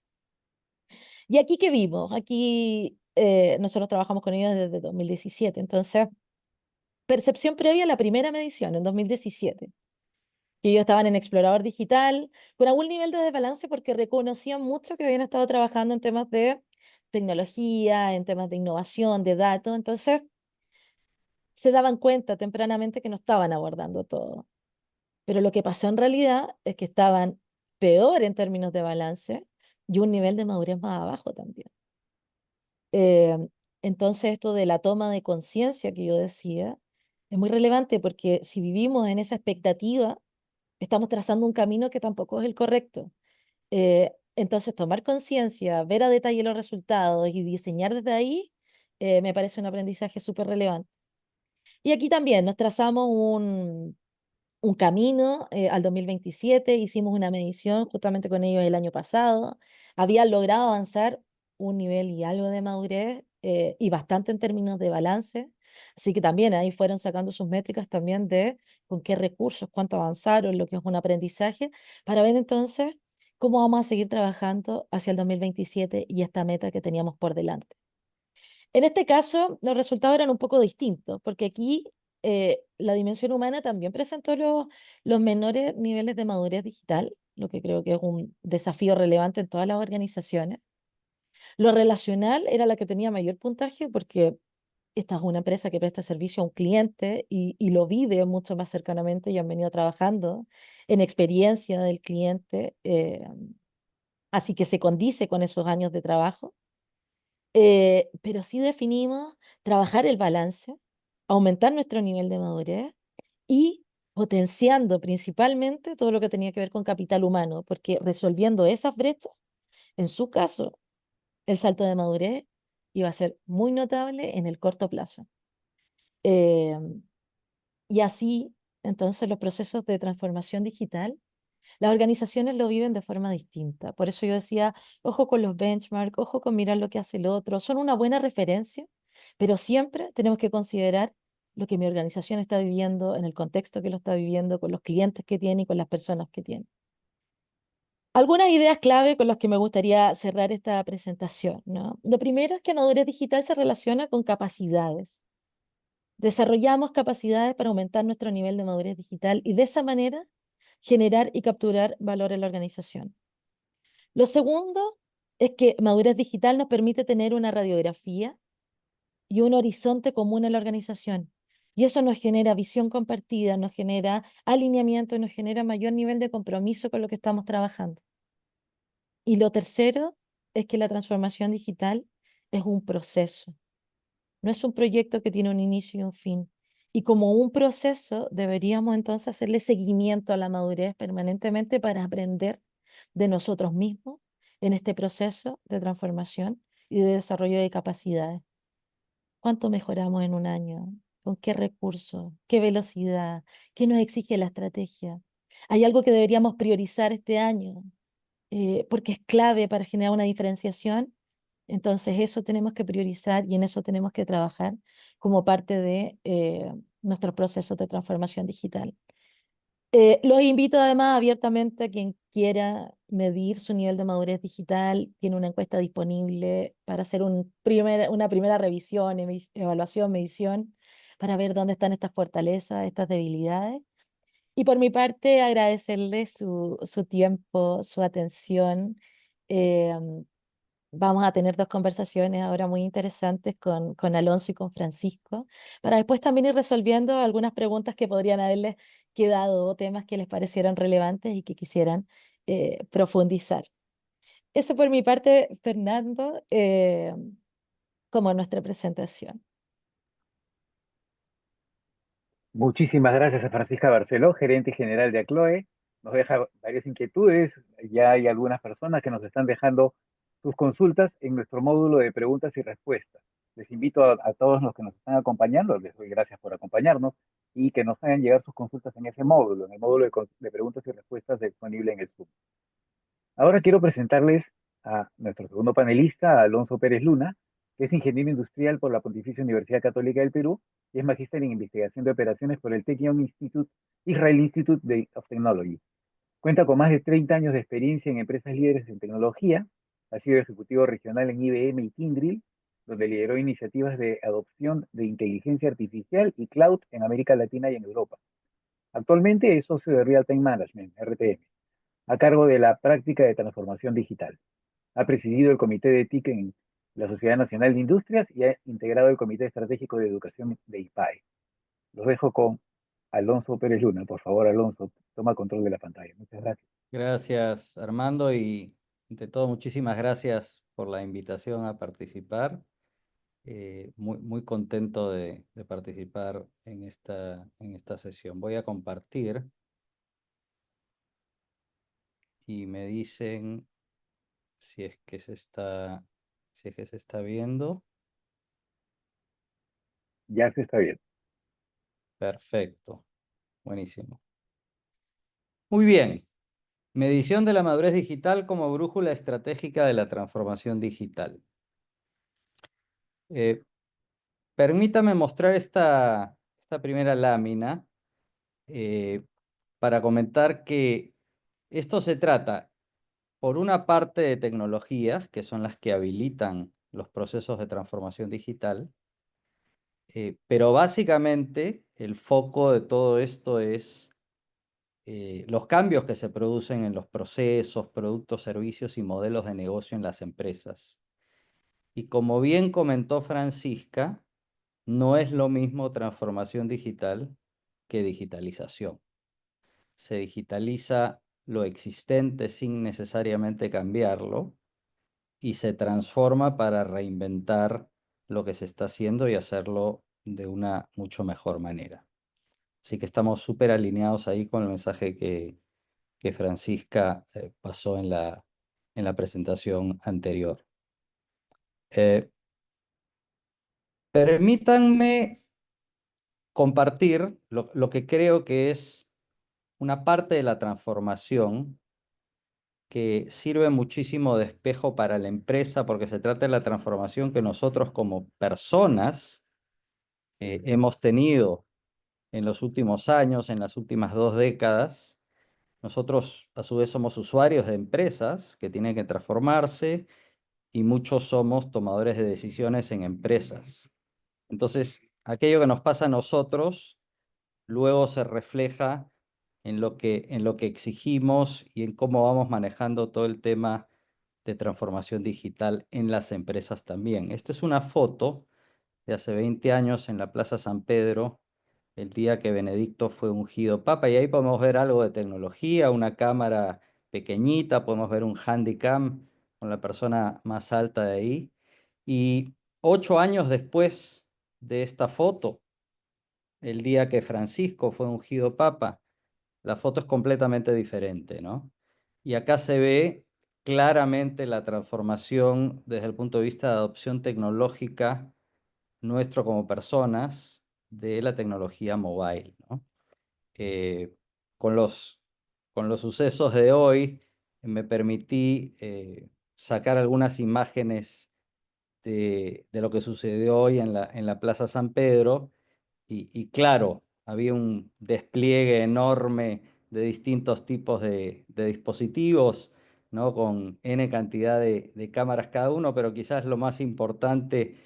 ¿Y aquí qué vimos? Aquí nosotros trabajamos con ellos desde 2017, entonces, percepción previa a la primera medición en 2017, que ellos estaban en Explorador Digital, con algún nivel de desbalance porque reconocían mucho que habían estado trabajando en temas de tecnología, en temas de innovación, de datos, entonces se daban cuenta tempranamente que no estaban abordando todo. Pero lo que pasó en realidad es que estaban peor en términos de balance y un nivel de madurez más abajo también. Eh, entonces, esto de la toma de conciencia que yo decía es muy relevante porque si vivimos en esa expectativa, estamos trazando un camino que tampoco es el correcto. Entonces, tomar conciencia, ver a detalle los resultados y diseñar desde ahí, me parece un aprendizaje súper relevante. Y aquí también nos trazamos un camino al 2027, hicimos una medición justamente con ellos el año pasado, habían logrado avanzar un nivel y algo de madurez y bastante en términos de balance, así que también ahí fueron sacando sus métricas también de con qué recursos, cuánto avanzaron, lo que es un aprendizaje, para ver entonces cómo vamos a seguir trabajando hacia el 2027 y esta meta que teníamos por delante. En este caso, los resultados eran un poco distintos, porque aquí la dimensión humana también presentó los menores niveles de madurez digital, lo que creo que es un desafío relevante en todas las organizaciones. Lo relacional era la que tenía mayor puntaje, porque esta es una empresa que presta servicio a un cliente y lo vive mucho más cercanamente y han venido trabajando en experiencia del cliente, así que se condice con esos años de trabajo. Pero sí definimos trabajar el balance, aumentar nuestro nivel de madurez y potenciando principalmente todo lo que tenía que ver con capital humano, porque resolviendo esas brechas, en su caso, el salto de madurez iba a ser muy notable en el corto plazo. Eh, y así, entonces, los procesos de transformación digital las organizaciones lo viven de forma distinta. Por eso yo decía, ojo con los benchmarks, ojo con mirar lo que hace el otro. Son una buena referencia, pero siempre tenemos que considerar lo que mi organización está viviendo, en el contexto que lo está viviendo, con los clientes que tiene y con las personas que tiene. Algunas ideas clave con las que me gustaría cerrar esta presentación, ¿no? Lo primero es que madurez digital se relaciona con capacidades. Desarrollamos capacidades para aumentar nuestro nivel de madurez digital y de esa manera generar y capturar valor en la organización. Lo segundo es que madurez digital nos permite tener una radiografía y un horizonte común en la organización. Y eso nos genera visión compartida, nos genera alineamiento y nos genera mayor nivel de compromiso con lo que estamos trabajando. Y lo tercero es que la transformación digital es un proceso, no es un proyecto que tiene un inicio y un fin. Y como un proceso, deberíamos entonces hacerle seguimiento a la madurez permanentemente para aprender de nosotros mismos en este proceso de transformación y de desarrollo de capacidades. ¿Cuánto mejoramos en un año? ¿Con qué recursos? ¿Qué velocidad? ¿Qué nos exige la estrategia? ¿Hay algo que deberíamos priorizar este año? Porque es clave para generar una diferenciación. Entonces eso tenemos que priorizar y en eso tenemos que trabajar como parte de nuestros procesos de transformación digital. Los invito además abiertamente a quien quiera medir su nivel de madurez digital. Tiene una encuesta disponible para hacer una primera revisión, evaluación, medición, para ver dónde están estas fortalezas, estas debilidades. Y por mi parte, agradecerle su tiempo, su atención. Eh, Vamos a tener dos conversaciones ahora muy interesantes con Alonso y con Francisco, para después también ir resolviendo algunas preguntas que podrían haberles quedado o temas que les parecieran relevantes y que quisieran profundizar. Eso por mi parte, Fernando, como nuestra presentación. Muchísimas gracias a Francisca Barceló, gerente general de Acloe. Nos deja varias inquietudes. Ya hay algunas personas que nos están dejando sus consultas en nuestro módulo de preguntas y respuestas. Les invito a todos los que nos están acompañando, les doy gracias por acompañarnos y que nos hagan llegar sus consultas en ese módulo, en el módulo de preguntas y respuestas disponible en el Zoom. Ahora quiero presentarles a nuestro segundo panelista, Alonso Pérez Luna, que es ingeniero industrial por la Pontificia Universidad Católica del Perú y es magíster en investigación de operaciones por el Technion Institute, Israel Institute of Technology. Cuenta con más de 30 años de experiencia en empresas líderes en tecnología. Ha sido ejecutivo regional en IBM y Kyndryl, donde lideró iniciativas de adopción de inteligencia artificial y cloud en América Latina y en Europa. Actualmente es socio de Real Time Management, RTM, a cargo de la práctica de transformación digital. Ha presidido el Comité de TIC en la Sociedad Nacional de Industrias y ha integrado el Comité Estratégico de Educación de IPAE. Los dejo con Alonso Pérez Luna. Por favor, Alonso, toma control de la pantalla. Muchas gracias. Gracias, Armando, y ante todo, muchísimas gracias por la invitación a participar. Muy contento de participar en esta sesión. Voy a compartir y me dicen si es que se está viendo. Ya se está bien. Perfecto, buenísimo. Muy bien. Medición de la madurez digital como brújula estratégica de la transformación digital. Permítame mostrar esta primera lámina para comentar que esto se trata, por una parte, de tecnologías, que son las que habilitan los procesos de transformación digital, pero básicamente el foco de todo esto es los cambios que se producen en los procesos, productos, servicios y modelos de negocio en las empresas. Y como bien comentó Francisca, no es lo mismo transformación digital que digitalización. Se digitaliza lo existente sin necesariamente cambiarlo y se transforma para reinventar lo que se está haciendo y hacerlo de una mucho mejor manera. Así que estamos súper alineados ahí con el mensaje que Francisca pasó en la presentación anterior. Permítanme compartir lo que creo que es una parte de la transformación que sirve muchísimo de espejo para la empresa, porque se trata de la transformación que nosotros como personas hemos tenido en los últimos años, en las últimas 2 décadas. Nosotros, a su vez, somos usuarios de empresas que tienen que transformarse y muchos somos tomadores de decisiones en empresas. Entonces, aquello que nos pasa a nosotros luego se refleja en lo que exigimos y en cómo vamos manejando todo el tema de transformación digital en las empresas también. Esta es una foto de hace 20 años en la Plaza San Pedro, el día que Benedicto fue ungido papa, y ahí podemos ver algo de tecnología, una cámara pequeñita, podemos ver un handycam con la persona más alta de ahí. Y 8 años después de esta foto, el día que Francisco fue ungido papa, la foto es completamente diferente, ¿no? Y acá se ve claramente la transformación desde el punto de vista de adopción tecnológica nuestro como personas de la tecnología mobile, ¿no? Eh, con los sucesos de hoy, me permití sacar algunas imágenes de lo que sucedió hoy en la Plaza San Pedro. Y claro, había un despliegue enorme de distintos tipos de dispositivos, ¿no? Con N cantidad de cámaras cada uno, pero quizás lo más importante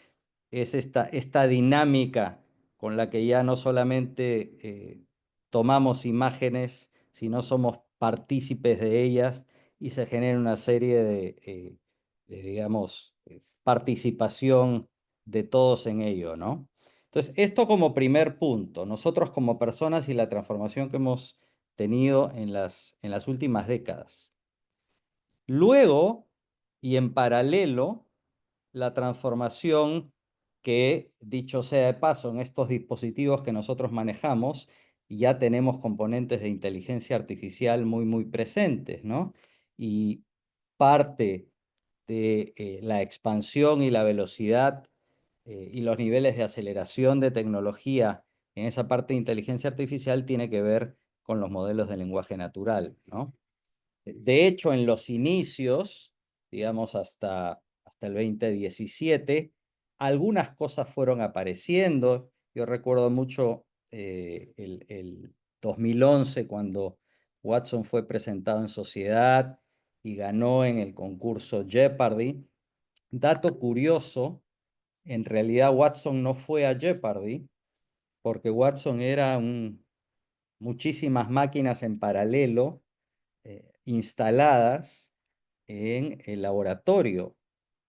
es esta dinámica con la que ya no solamente tomamos imágenes, sino somos partícipes de ellas y se genera una serie digamos, participación de todos en ello, ¿no? Entonces, esto como primer punto, nosotros como personas y la transformación que hemos tenido en las últimas décadas. Luego, y en paralelo, la transformación que, dicho sea de paso, en estos dispositivos que nosotros manejamos, ya tenemos componentes de inteligencia artificial muy presentes, ¿no? Y parte de la expansión y la velocidad y los niveles de aceleración de tecnología en esa parte de inteligencia artificial tiene que ver con los modelos de lenguaje natural, ¿no? De hecho, en los inicios digamos, hasta el 2017. Algunas cosas fueron apareciendo. Yo recuerdo mucho el 2011 cuando Watson fue presentado en sociedad y ganó en el concurso Jeopardy. Dato curioso, en realidad Watson no fue a Jeopardy porque Watson era muchísimas máquinas en paralelo instaladas en el laboratorio,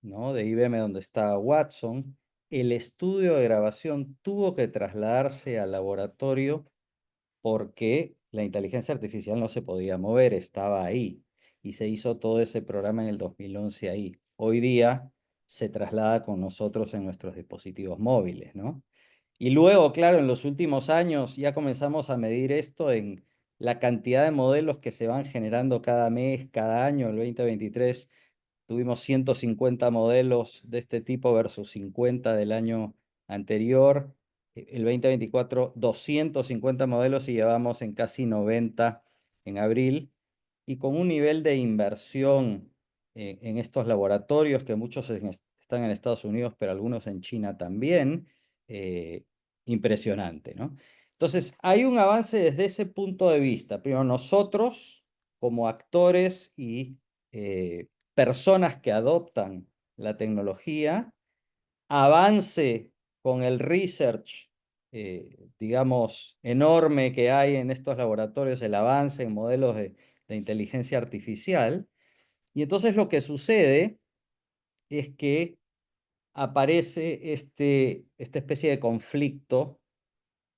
¿no?, de IBM donde estaba Watson. El estudio de grabación tuvo que trasladarse al laboratorio porque la inteligencia artificial no se podía mover, estaba ahí. Y se hizo todo ese programa en el 2011 ahí. Hoy día se traslada con nosotros en nuestros dispositivos móviles, ¿no? Y luego, claro, en los últimos años ya comenzamos a medir esto en la cantidad de modelos que se van generando cada mes, cada año. El 2023 tuvimos 150 modelos de este tipo versus 50 del año anterior. El 2024, 250 modelos y llevamos en casi 90 en abril. Y con un nivel de inversión en estos laboratorios, que muchos están en Estados Unidos, pero algunos en China también, impresionante, ¿no? Entonces, hay un avance desde ese punto de vista. Primero, nosotros como actores y personas que adoptan la tecnología, avance con el research, digamos, enorme que hay en estos laboratorios, el avance en modelos de inteligencia artificial. Y entonces lo que sucede es que aparece esta especie de conflicto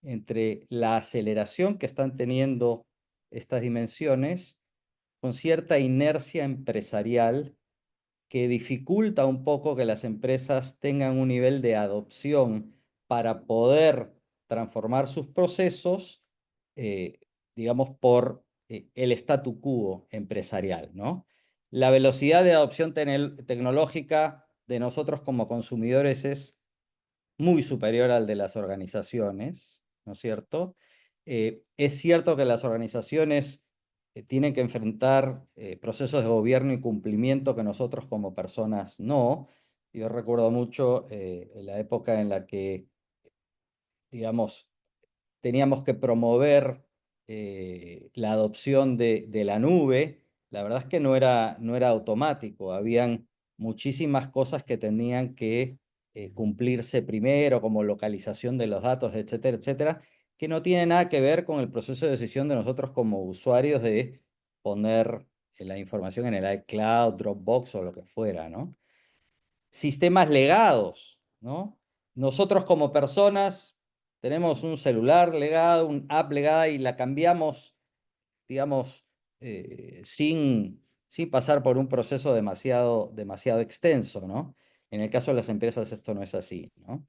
entre la aceleración que están teniendo estas dimensiones con cierta inercia empresarial que dificulta un poco que las empresas tengan un nivel de adopción para poder transformar sus procesos, eh, digamos, por el statu quo empresarial, ¿no? La velocidad de adopción tecnológica de nosotros como consumidores es muy superior al de las organizaciones, ¿no es cierto? Es cierto que las organizaciones tienen que enfrentar procesos de gobierno y cumplimiento que nosotros como personas no. Yo recuerdo mucho la época en la que, digamos, teníamos que promover la adopción de la nube. La verdad es que no era automático. Habían muchísimas cosas que tenían que cumplirse primero, como localización de los datos, etcétera, etcétera, que no tiene nada que ver con el proceso de decisión de nosotros como usuarios de poner la información en el iCloud, Dropbox o lo que fuera, ¿no? Sistemas legados, ¿no? Nosotros como personas tenemos un celular legado, un app legada y la cambiamos, digamos, sin pasar por un proceso demasiado extenso, ¿no? En el caso de las empresas esto no es así, ¿no?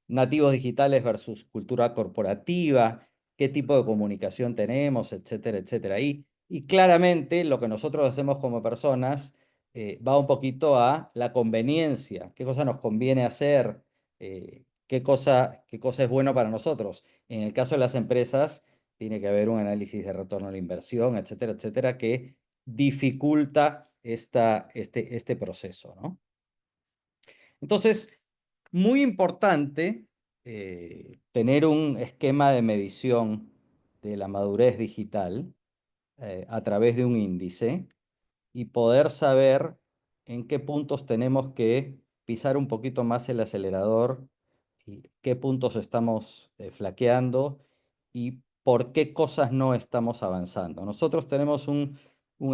Nativos digitales versus cultura corporativa, qué tipo de comunicación tenemos, etcétera, etcétera. Y claramente lo que nosotros hacemos como personas va un poquito a la conveniencia, qué cosa nos conviene hacer, qué cosa es bueno para nosotros. En el caso de las empresas, tiene que haber un análisis de retorno a la inversión, etcétera, etcétera, que dificulta este proceso, ¿no? Entonces, muy importante tener un esquema de medición de la madurez digital a través de un índice y poder saber en qué puntos tenemos que pisar un poquito más el acelerador y qué puntos estamos flaqueando y por qué cosas no estamos avanzando. Nosotros tenemos un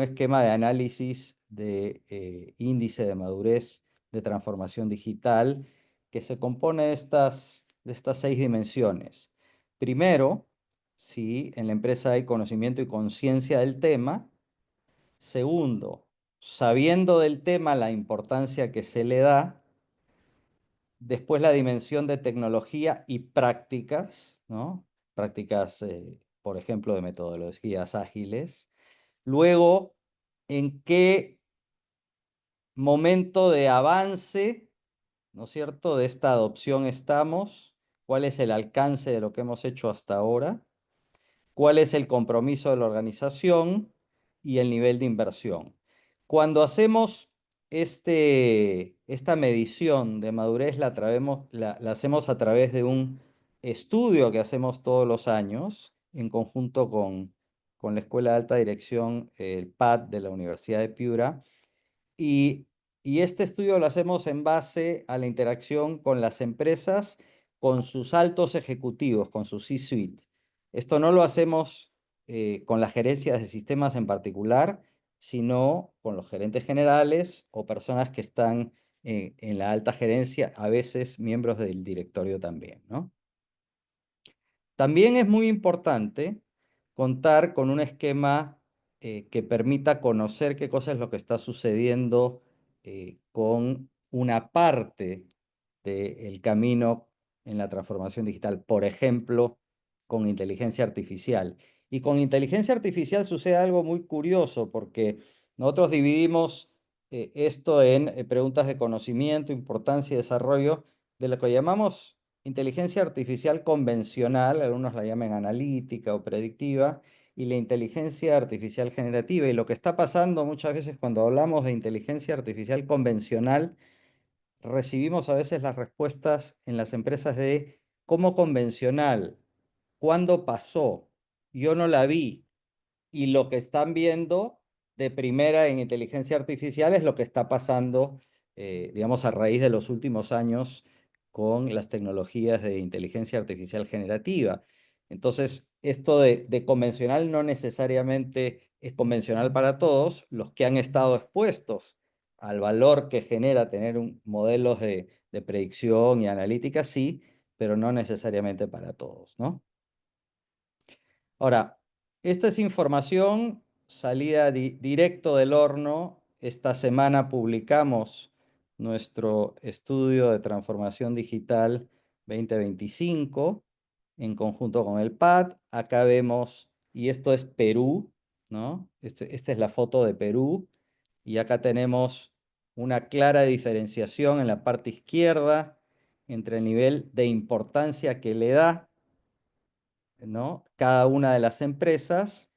esquema de análisis de índice de madurez de transformación digital que se compone de estas 6 dimensiones. Primero, si en la empresa hay conocimiento y conciencia del tema. Segundo, sabiendo del tema la importancia que se le da. Después la dimensión de tecnología y prácticas, ¿no? Prácticas, por ejemplo, de metodologías ágiles. Luego, en qué momento de avance, ¿no es cierto?, de esta adopción estamos, cuál es el alcance de lo que hemos hecho hasta ahora, cuál es el compromiso de la organización y el nivel de inversión. Cuando hacemos esta medición de madurez, la hacemos a través de un estudio que hacemos todos los años en conjunto con la Escuela de Alta Dirección, el PAD de la Universidad de Piura. Y, y este estudio lo hacemos en base a la interacción con las empresas, con sus altos ejecutivos, con su C-suite. Esto no lo hacemos con las gerencias de sistemas en particular, sino con los gerentes generales o personas que están en la alta gerencia, a veces miembros del directorio también, ¿no? También es muy importante contar con un esquema que permita conocer qué cosa es lo que está sucediendo con una parte del camino en la transformación digital. Por ejemplo, con inteligencia artificial. Y con inteligencia artificial sucede algo muy curioso porque nosotros dividimos esto en preguntas de conocimiento, importancia y desarrollo de lo que llamamos inteligencia artificial convencional, algunos la llaman analítica o predictiva, y la inteligencia artificial generativa. Y lo que está pasando muchas veces cuando hablamos de inteligencia artificial convencional, recibimos a veces las respuestas en las empresas de cómo convencional, cuándo pasó, yo no la vi, y lo que están viendo de primera en inteligencia artificial es lo que está pasando, digamos, a raíz de los últimos años con las tecnologías de inteligencia artificial generativa. Entonces, esto de convencional no necesariamente es convencional para todos. Los que han estado expuestos al valor que genera tener modelos de predicción y analítica, sí, pero no necesariamente para todos, ¿no? Ahora, esta es información salida directo del horno. Esta semana publicamos nuestro estudio de transformación digital 2025 en conjunto con el PAD. Acá vemos, y esto es Perú, ¿no? Esta es la foto de Perú. Y acá tenemos una clara diferenciación en la parte izquierda entre el nivel de importancia que le da, ¿no?, cada una de las empresas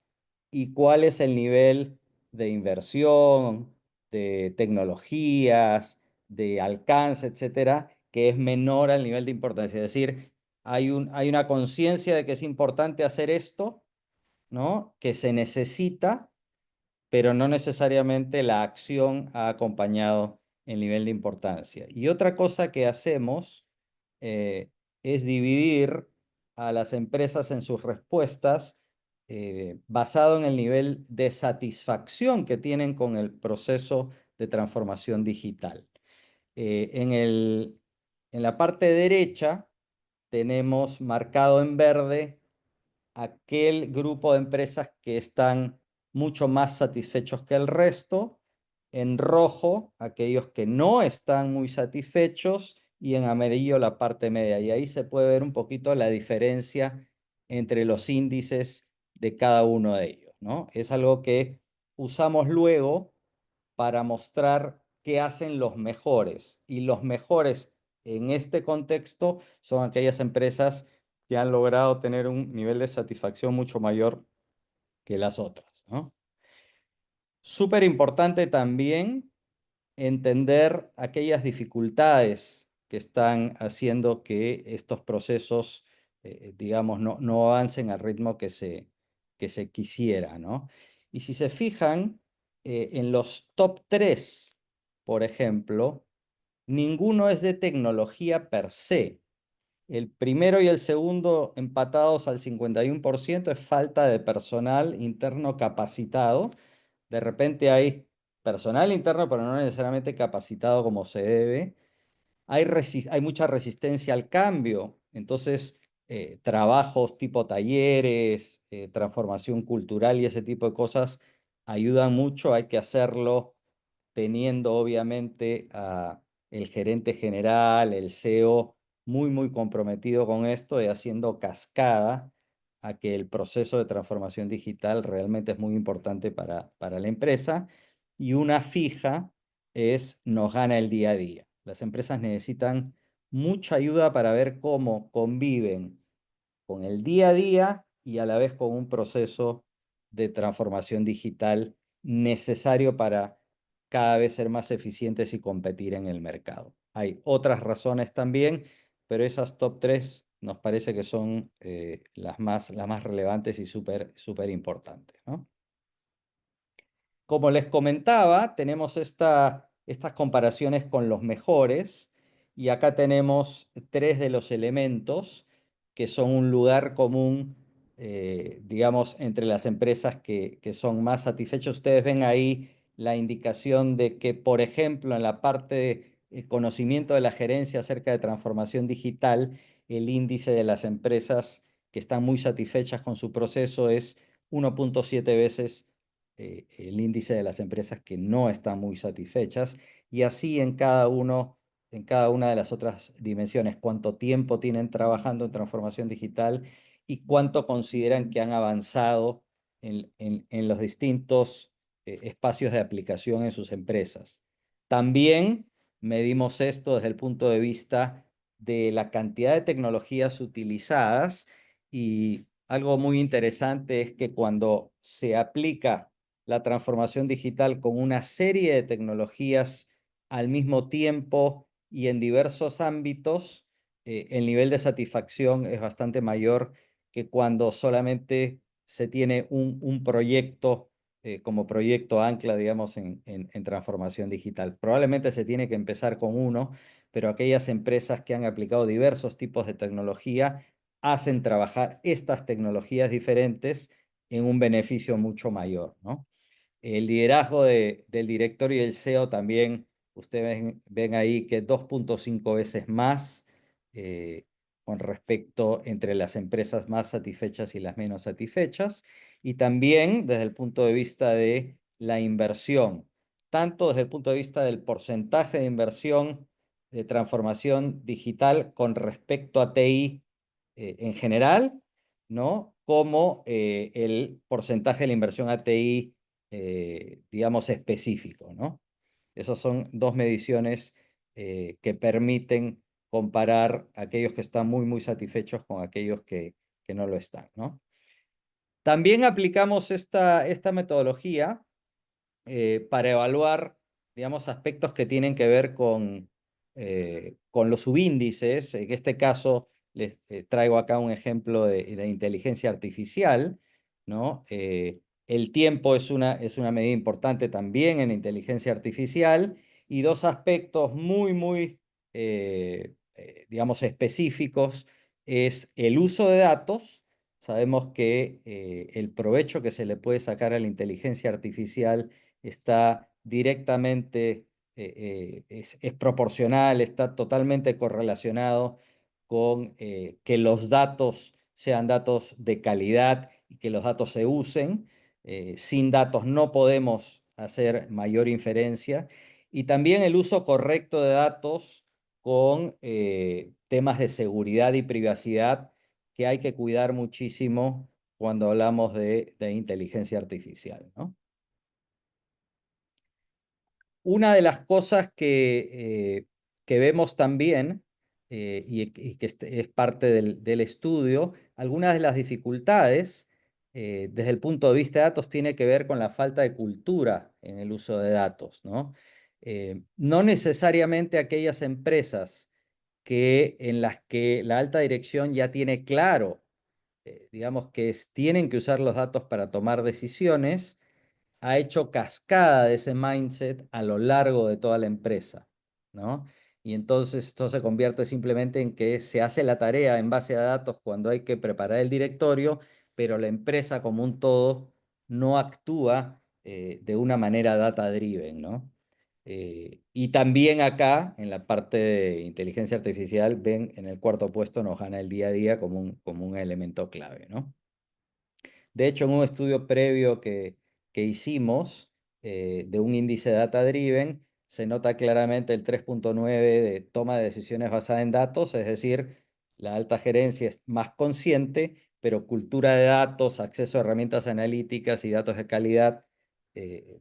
y cuál es el nivel de inversión, de tecnologías, de alcance, etcétera, que es menor al nivel de importancia. Es decir, hay una conciencia de que es importante hacer esto, ¿no?, que se necesita, pero no necesariamente la acción ha acompañado el nivel de importancia. Y otra cosa que hacemos es dividir a las empresas en sus respuestas basado en el nivel de satisfacción que tienen con el proceso de transformación digital. En la parte derecha tenemos marcado en verde aquel grupo de empresas que están mucho más satisfechos que el resto, en rojo aquellos que no están muy satisfechos y en amarillo la parte media. Y ahí se puede ver un poquito la diferencia entre los índices de cada uno de ellos, ¿no? Es algo que usamos luego para mostrar qué hacen los mejores. Y los mejores en este contexto son aquellas empresas que han logrado tener un nivel de satisfacción mucho mayor que las otras, ¿no? Súper importante también entender aquellas dificultades que están haciendo que estos procesos, digamos, no avancen al ritmo que se quisiera, ¿no? Y si se fijan, en los top 3, por ejemplo, ninguno es de tecnología per se. El primero y el segundo empatados al 51% es falta de personal interno capacitado. De repente hay personal interno, pero no necesariamente capacitado como se debe. Hay mucha resistencia al cambio. Entonces, trabajos tipo talleres, transformación cultural y ese tipo de cosas ayudan mucho. Hay que hacerlo teniendo obviamente a el gerente general, el CEO, muy comprometido con esto y haciendo cascada a que el proceso de transformación digital realmente es muy importante para la empresa. Y una fija es nos gana el día a día. Las empresas necesitan mucha ayuda para ver cómo conviven con el día a día y a la vez con un proceso de transformación digital necesario para cada vez ser más eficientes y competir en el mercado. Hay otras razones también, pero esas top 3 nos parece que son las más relevantes y súper importantes, ¿no? Como les comentaba, tenemos estas comparaciones con los mejores y acá tenemos 3 de los elementos que son un lugar común, digamos, entre las empresas que son más satisfechas. Ustedes ven ahí la indicación de que, por ejemplo, en la parte de conocimiento de la gerencia acerca de transformación digital, el índice de las empresas que están muy satisfechas con su proceso es 1.7 veces el índice de las empresas que no están muy satisfechas, y así en cada una de las otras dimensiones, cuánto tiempo tienen trabajando en transformación digital y cuánto consideran que han avanzado en los distintos espacios de aplicación en sus empresas. También medimos esto desde el punto de vista de la cantidad de tecnologías utilizadas, y algo muy interesante es que cuando se aplica la transformación digital con una serie de tecnologías al mismo tiempo y en diversos ámbitos, el nivel de satisfacción es bastante mayor que cuando solamente se tiene un proyecto como proyecto ancla, digamos, en transformación digital. Probablemente se tiene que empezar con uno, pero aquellas empresas que han aplicado diversos tipos de tecnología hacen trabajar estas tecnologías diferentes en un beneficio mucho mayor, ¿no? El liderazgo del directorio y el CEO también, ustedes ven ahí que 2.5 veces más con respecto entre las empresas más satisfechas y las menos satisfechas. Y también desde el punto de vista de la inversión, tanto desde el punto de vista del porcentaje de inversión de transformación digital con respecto a TI en general, ¿no? Como el porcentaje de la inversión a TI digamos, específico, ¿no? Esas son dos mediciones que permiten comparar a aquellos que están muy satisfechos con aquellos que no lo están, ¿no? También aplicamos esta metodología para evaluar, digamos, aspectos que tienen que ver con los subíndices. En este caso, les traigo acá un ejemplo de inteligencia artificial, ¿no? El tiempo es una medida importante también en inteligencia artificial, y dos aspectos muy digamos, específicos es el uso de datos. Sabemos que el provecho que se le puede sacar a la inteligencia artificial está directamente, es proporcional, está totalmente correlacionado con que los datos sean datos de calidad y que los datos se usen. Sin datos no podemos hacer mayor inferencia. Y también el uso correcto de datos con temas de seguridad y privacidad que hay que cuidar muchísimo cuando hablamos de inteligencia artificial, ¿no? Una de las cosas que vemos también, y que es parte del estudio, algunas de las dificultades desde el punto de vista de datos tiene que ver con la falta de cultura en el uso de datos, ¿no? No necesariamente aquellas empresas en las que la alta dirección ya tiene claro, digamos, que tienen que usar los datos para tomar decisiones, ha hecho cascada de ese mindset a lo largo de toda la empresa, ¿no? Y entonces esto se convierte simplemente en que se hace la tarea en base a datos cuando hay que preparar el directorio, pero la empresa como un todo no actúa de una manera data-driven, ¿no? Y también acá, en la parte de inteligencia artificial, ven, en el cuarto puesto nos gana el día a día como un elemento clave, ¿no? De hecho, en un estudio previo que hicimos de un índice data driven, se nota claramente el 3.9 de toma de decisiones basada en datos, es decir, la alta gerencia es más consciente, pero cultura de datos, acceso a herramientas analíticas y datos de calidad,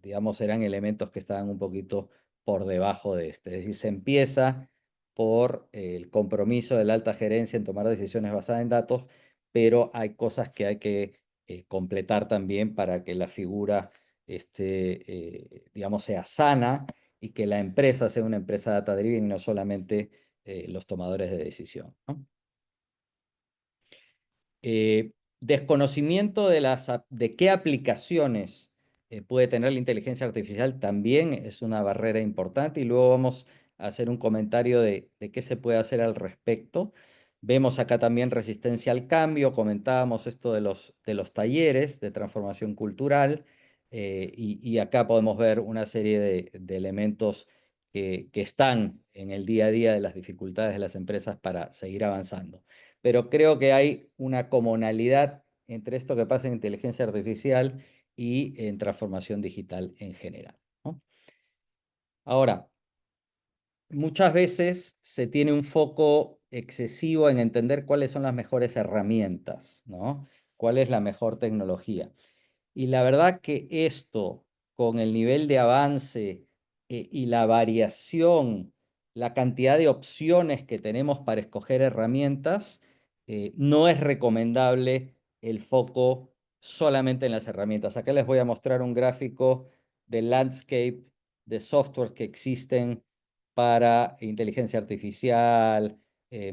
digamos, eran elementos que estaban un poquito por debajo de este. Es decir, se empieza por el compromiso de la alta gerencia en tomar decisiones basadas en datos, pero hay cosas que hay que completar también para que la figura digamos, sea sana y que la empresa sea una empresa data-driven y no solamente los tomadores de decisión, ¿no? Desconocimiento de qué aplicaciones puede tener la inteligencia artificial también es una barrera importante, y luego vamos a hacer un comentario de qué se puede hacer al respecto. Vemos acá también resistencia al cambio, comentábamos esto de los talleres de transformación cultural, y acá podemos ver una serie de elementos que están en el día a día de las dificultades de las empresas para seguir avanzando. Pero creo que hay una comunalidad entre esto que pasa en inteligencia artificial y en transformación digital en general, ¿no? Ahora, muchas veces se tiene un foco excesivo en entender cuáles son las mejores herramientas, ¿no? ¿Cuál es la mejor tecnología? Y la verdad que esto, con el nivel de avance y la variación, la cantidad de opciones que tenemos para escoger herramientas, no es recomendable el foco solamente en las herramientas. Acá les voy a mostrar un gráfico del landscape de software que existen para inteligencia artificial,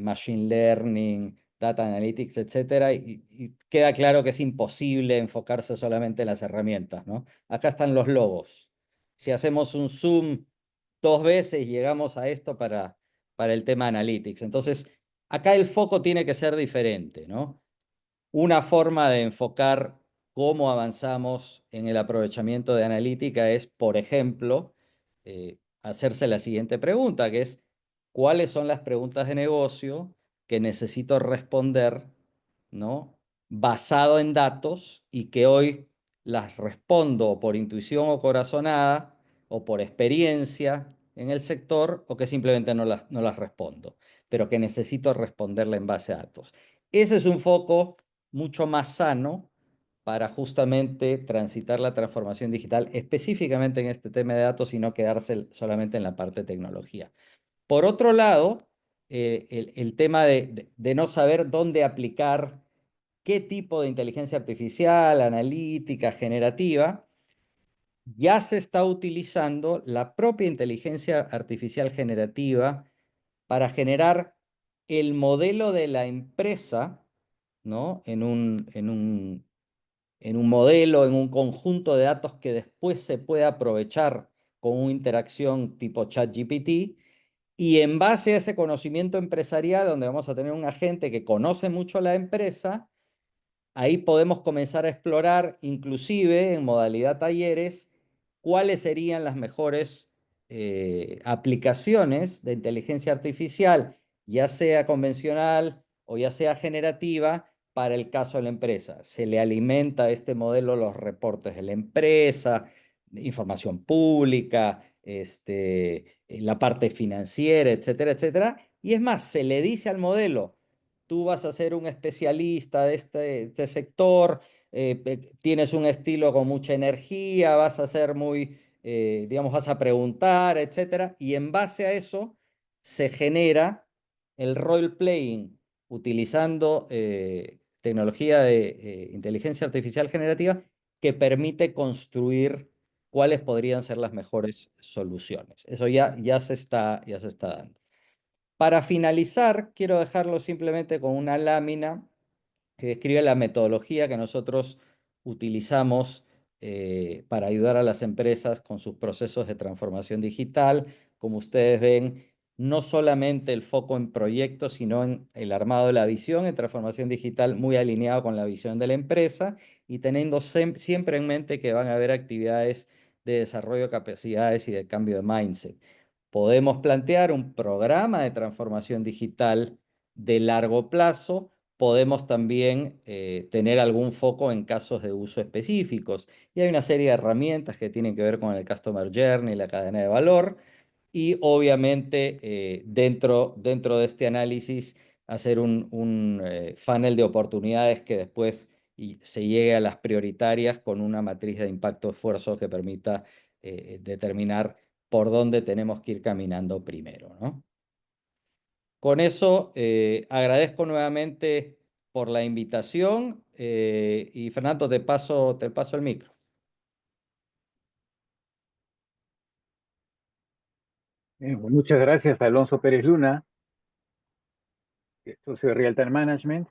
machine learning, data analytics, etcétera, y queda claro que es imposible enfocarse solamente en las herramientas, ¿no? Acá están los logos. Si hacemos un zoom 2 veces, llegamos a esto para el tema analytics. Entonces, acá el foco tiene que ser diferente, ¿no? Una forma de enfocar cómo avanzamos en el aprovechamiento de analítica es, por ejemplo, hacerse la siguiente pregunta, que es: ¿cuáles son las preguntas de negocio que necesito responder, ¿no?, basado en datos, y que hoy las respondo por intuición o corazonada o por experiencia en el sector, o que simplemente no las respondo, pero que necesito responderla en base a datos? Ese es un foco mucho más sano para justamente transitar la transformación digital, específicamente en este tema de datos, y no quedarse solamente en la parte de tecnología. Por otro lado, el tema de no saber dónde aplicar qué tipo de inteligencia artificial, analítica, generativa, ya se está utilizando la propia inteligencia artificial generativa para generar el modelo de la empresa, ¿no?, en un modelo, en un conjunto de datos que después se puede aprovechar con una interacción tipo ChatGPT, y en base a ese conocimiento empresarial, donde vamos a tener un agente que conoce mucho la empresa, ahí podemos comenzar a explorar, inclusive en modalidad talleres, cuáles serían las mejores aplicaciones de inteligencia artificial, ya sea convencional o ya sea generativa, para el caso de la empresa. Se le alimenta a este modelo los reportes de la empresa, información pública, la parte financiera, etcétera, etcétera. Y es más, se le dice al modelo: tú vas a ser un especialista de este sector, tienes un estilo con mucha energía, vas a ser muy, digamos, vas a preguntar, etcétera. Y en base a eso se genera el role-playing utilizando tecnología de inteligencia artificial generativa, que permite construir cuáles podrían ser las mejores soluciones. Eso ya se está dando. Para finalizar, quiero dejarlo simplemente con una lámina que describe la metodología que nosotros utilizamos para ayudar a las empresas con sus procesos de transformación digital. Como ustedes ven, no solamente el foco en proyectos, sino en el armado de la visión en transformación digital, muy alineado con la visión de la empresa, y teniendo siempre en mente que van a haber actividades de desarrollo de capacidades y de cambio de mindset. Podemos plantear un programa de transformación digital de largo plazo. Podemos también tener algún foco en casos de uso específicos. Y hay una serie de herramientas que tienen que ver con el Customer Journey, la cadena de valor. Y obviamente dentro de este análisis, hacer un funnel de oportunidades que después se llegue a las prioritarias con una matriz de impacto-esfuerzo que permita determinar por dónde tenemos que ir caminando primero, ¿no? Con eso, agradezco nuevamente por la invitación, y Fernando, te paso el micro. Muchas gracias a Alonso Pérez Luna, socio de Real Time Management.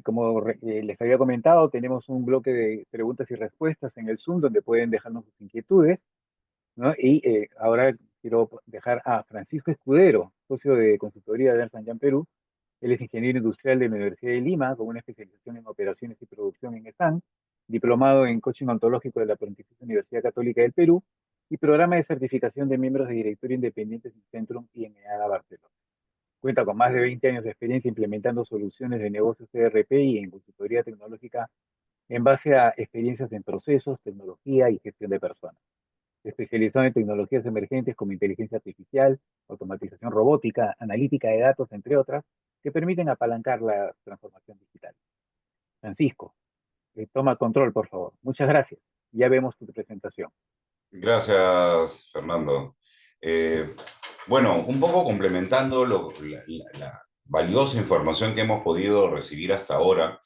Como les había comentado, tenemos un bloque de preguntas y respuestas en el Zoom donde pueden dejarnos sus inquietudes, ¿no? Y ahora quiero dejar a Francisco Escudero, socio de consultoría de Ernst Young Perú. Él es ingeniero industrial de la Universidad de Lima, con una especialización en operaciones y producción en ESAN, diplomado en coaching ontológico de la Pontificia Universidad Católica del Perú y programa de certificación de miembros de directorio independientes en Centrum y en EADA Barcelona. Cuenta con más de 20 años de experiencia implementando soluciones de negocios ERP y en consultoría tecnológica en base a experiencias en procesos, tecnología y gestión de personas. Se especializó en tecnologías emergentes como inteligencia artificial, automatización robótica, analítica de datos, entre otras, que permiten apalancar la transformación digital. Francisco, toma control, por favor. Muchas gracias. Ya vemos tu presentación. Gracias, Fernando. Bueno, un poco complementando la valiosa información que hemos podido recibir hasta ahora,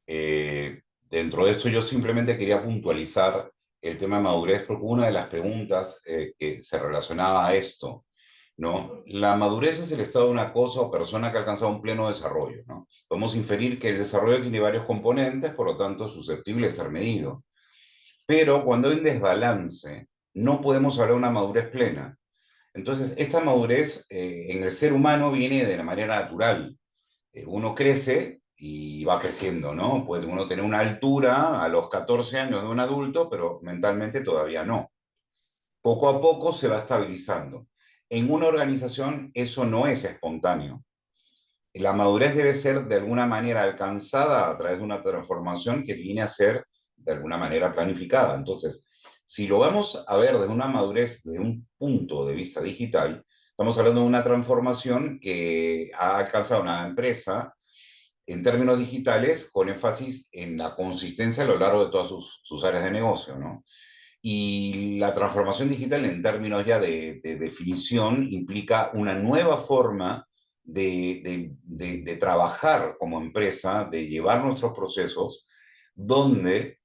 dentro de esto yo simplemente quería puntualizar el tema de madurez, porque una de las preguntas que se relacionaba a esto, ¿no? La madurez es el estado de una cosa o persona que ha alcanzado un pleno desarrollo, ¿no? Podemos inferir que el desarrollo tiene varios componentes, por lo tanto, es susceptible de ser medido. Pero cuando hay un desbalance, no podemos hablar de una madurez plena. Entonces, esta madurez en el ser humano viene de la manera natural. Uno crece y va creciendo, ¿no? Puede uno tener una altura a los 14 años de un adulto, pero mentalmente todavía no. Poco a poco se va estabilizando. En una organización eso no es espontáneo. La madurez debe ser de alguna manera alcanzada a través de una transformación que viene a ser de alguna manera planificada. Entonces, si lo vamos a ver desde una madurez, desde un punto de vista digital, estamos hablando de una transformación que ha alcanzado una empresa en términos digitales con énfasis en la consistencia a lo largo de todas sus áreas de negocio, ¿no? Y la transformación digital en términos ya de definición implica una nueva forma de trabajar como empresa, de llevar nuestros procesos, donde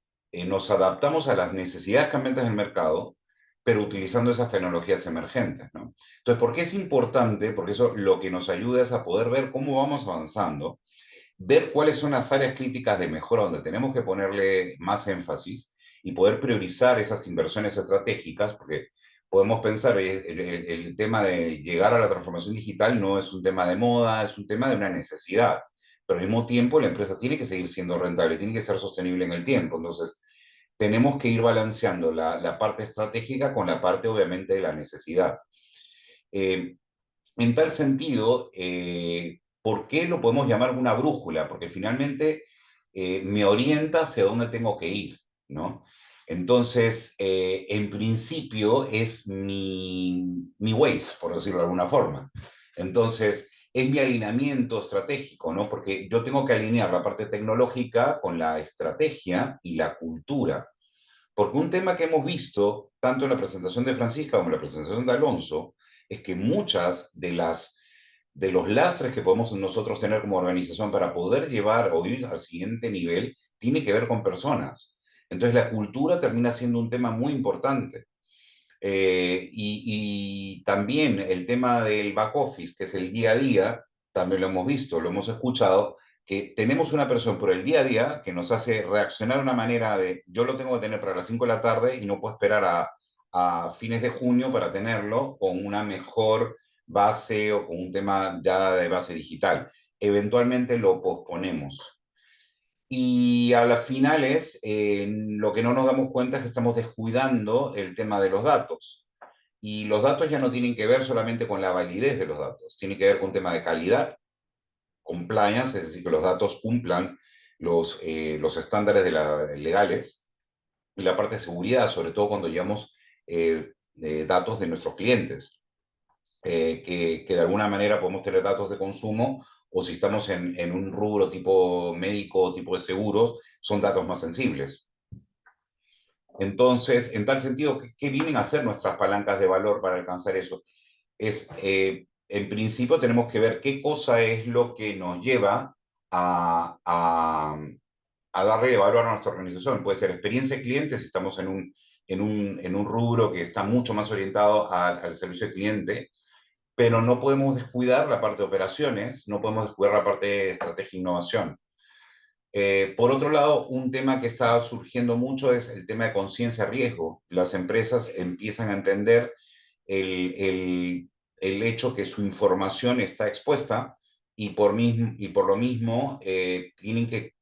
nos adaptamos a las necesidades cambiantes del mercado, pero utilizando esas tecnologías emergentes, ¿no? Entonces, ¿por qué es importante? Porque eso lo que nos ayuda es a poder ver cómo vamos avanzando, ver cuáles son las áreas críticas de mejora donde tenemos que ponerle más énfasis y poder priorizar esas inversiones estratégicas, porque podemos pensar, el tema de llegar a la transformación digital no es un tema de moda, es un tema de una necesidad, pero al mismo tiempo la empresa tiene que seguir siendo rentable, tiene que ser sostenible en el tiempo, entonces tenemos que ir balanceando la parte estratégica con la parte obviamente de la necesidad. En tal sentido, ¿por qué lo podemos llamar una brújula? Porque finalmente me orienta hacia dónde tengo que ir, ¿no? Entonces, en principio es mi Waze, por decirlo de alguna forma. Entonces, es mi alineamiento estratégico, ¿no? Porque yo tengo que alinear la parte tecnológica con la estrategia y la cultura. Porque un tema que hemos visto, tanto en la presentación de Francisca como en la presentación de Alonso, es que muchas de los lastres que podemos nosotros tener como organización para poder llevar o ir al siguiente nivel tiene que ver con personas. Entonces la cultura termina siendo un tema muy importante. Y también el tema del back office, que es el día a día, también lo hemos visto, lo hemos escuchado, que tenemos una presión por el día a día que nos hace reaccionar de una manera de yo lo tengo que tener para las 5 de la tarde y no puedo esperar a fines de junio para tenerlo con una mejor base o con un tema ya de base digital. Eventualmente lo posponemos. Y a las finales, lo que no nos damos cuenta es que estamos descuidando el tema de los datos. Y los datos ya no tienen que ver solamente con la validez de los datos, tiene que ver con un tema de calidad, compliance, es decir, que los datos cumplan los estándares legales, y la parte de seguridad, sobre todo cuando llevamos datos de nuestros clientes, que de alguna manera podemos tener datos de consumo, o si estamos en un rubro tipo médico, tipo de seguros, son datos más sensibles. Entonces, en tal sentido, ¿qué vienen a ser nuestras palancas de valor para alcanzar eso? En principio tenemos que ver qué cosa es lo que nos lleva a darle valor a nuestra organización. Puede ser experiencia de clientes, si estamos en un rubro que está mucho más orientado al servicio al cliente, pero no podemos descuidar la parte de operaciones, no podemos descuidar la parte de estrategia e innovación. Por otro lado, un tema que está surgiendo mucho es el tema de conciencia riesgo. Las empresas empiezan a entender el, el, el hecho que su información está expuesta y por lo mismo tienen que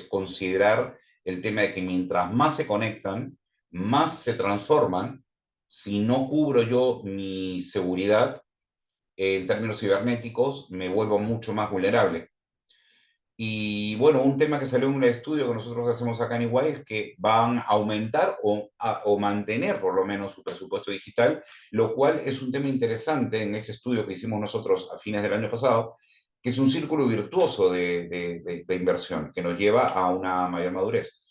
considerar el tema de que mientras más se conectan, más se transforman. Si no cubro yo mi seguridad en términos cibernéticos, me vuelvo mucho más vulnerable. Y bueno, un tema que salió en un estudio que nosotros hacemos acá en Iguay es que van a aumentar o mantener por lo menos su presupuesto digital, lo cual es un tema interesante en ese estudio que hicimos nosotros a fines del año pasado, que es un círculo virtuoso de inversión que nos lleva a una mayor madurez.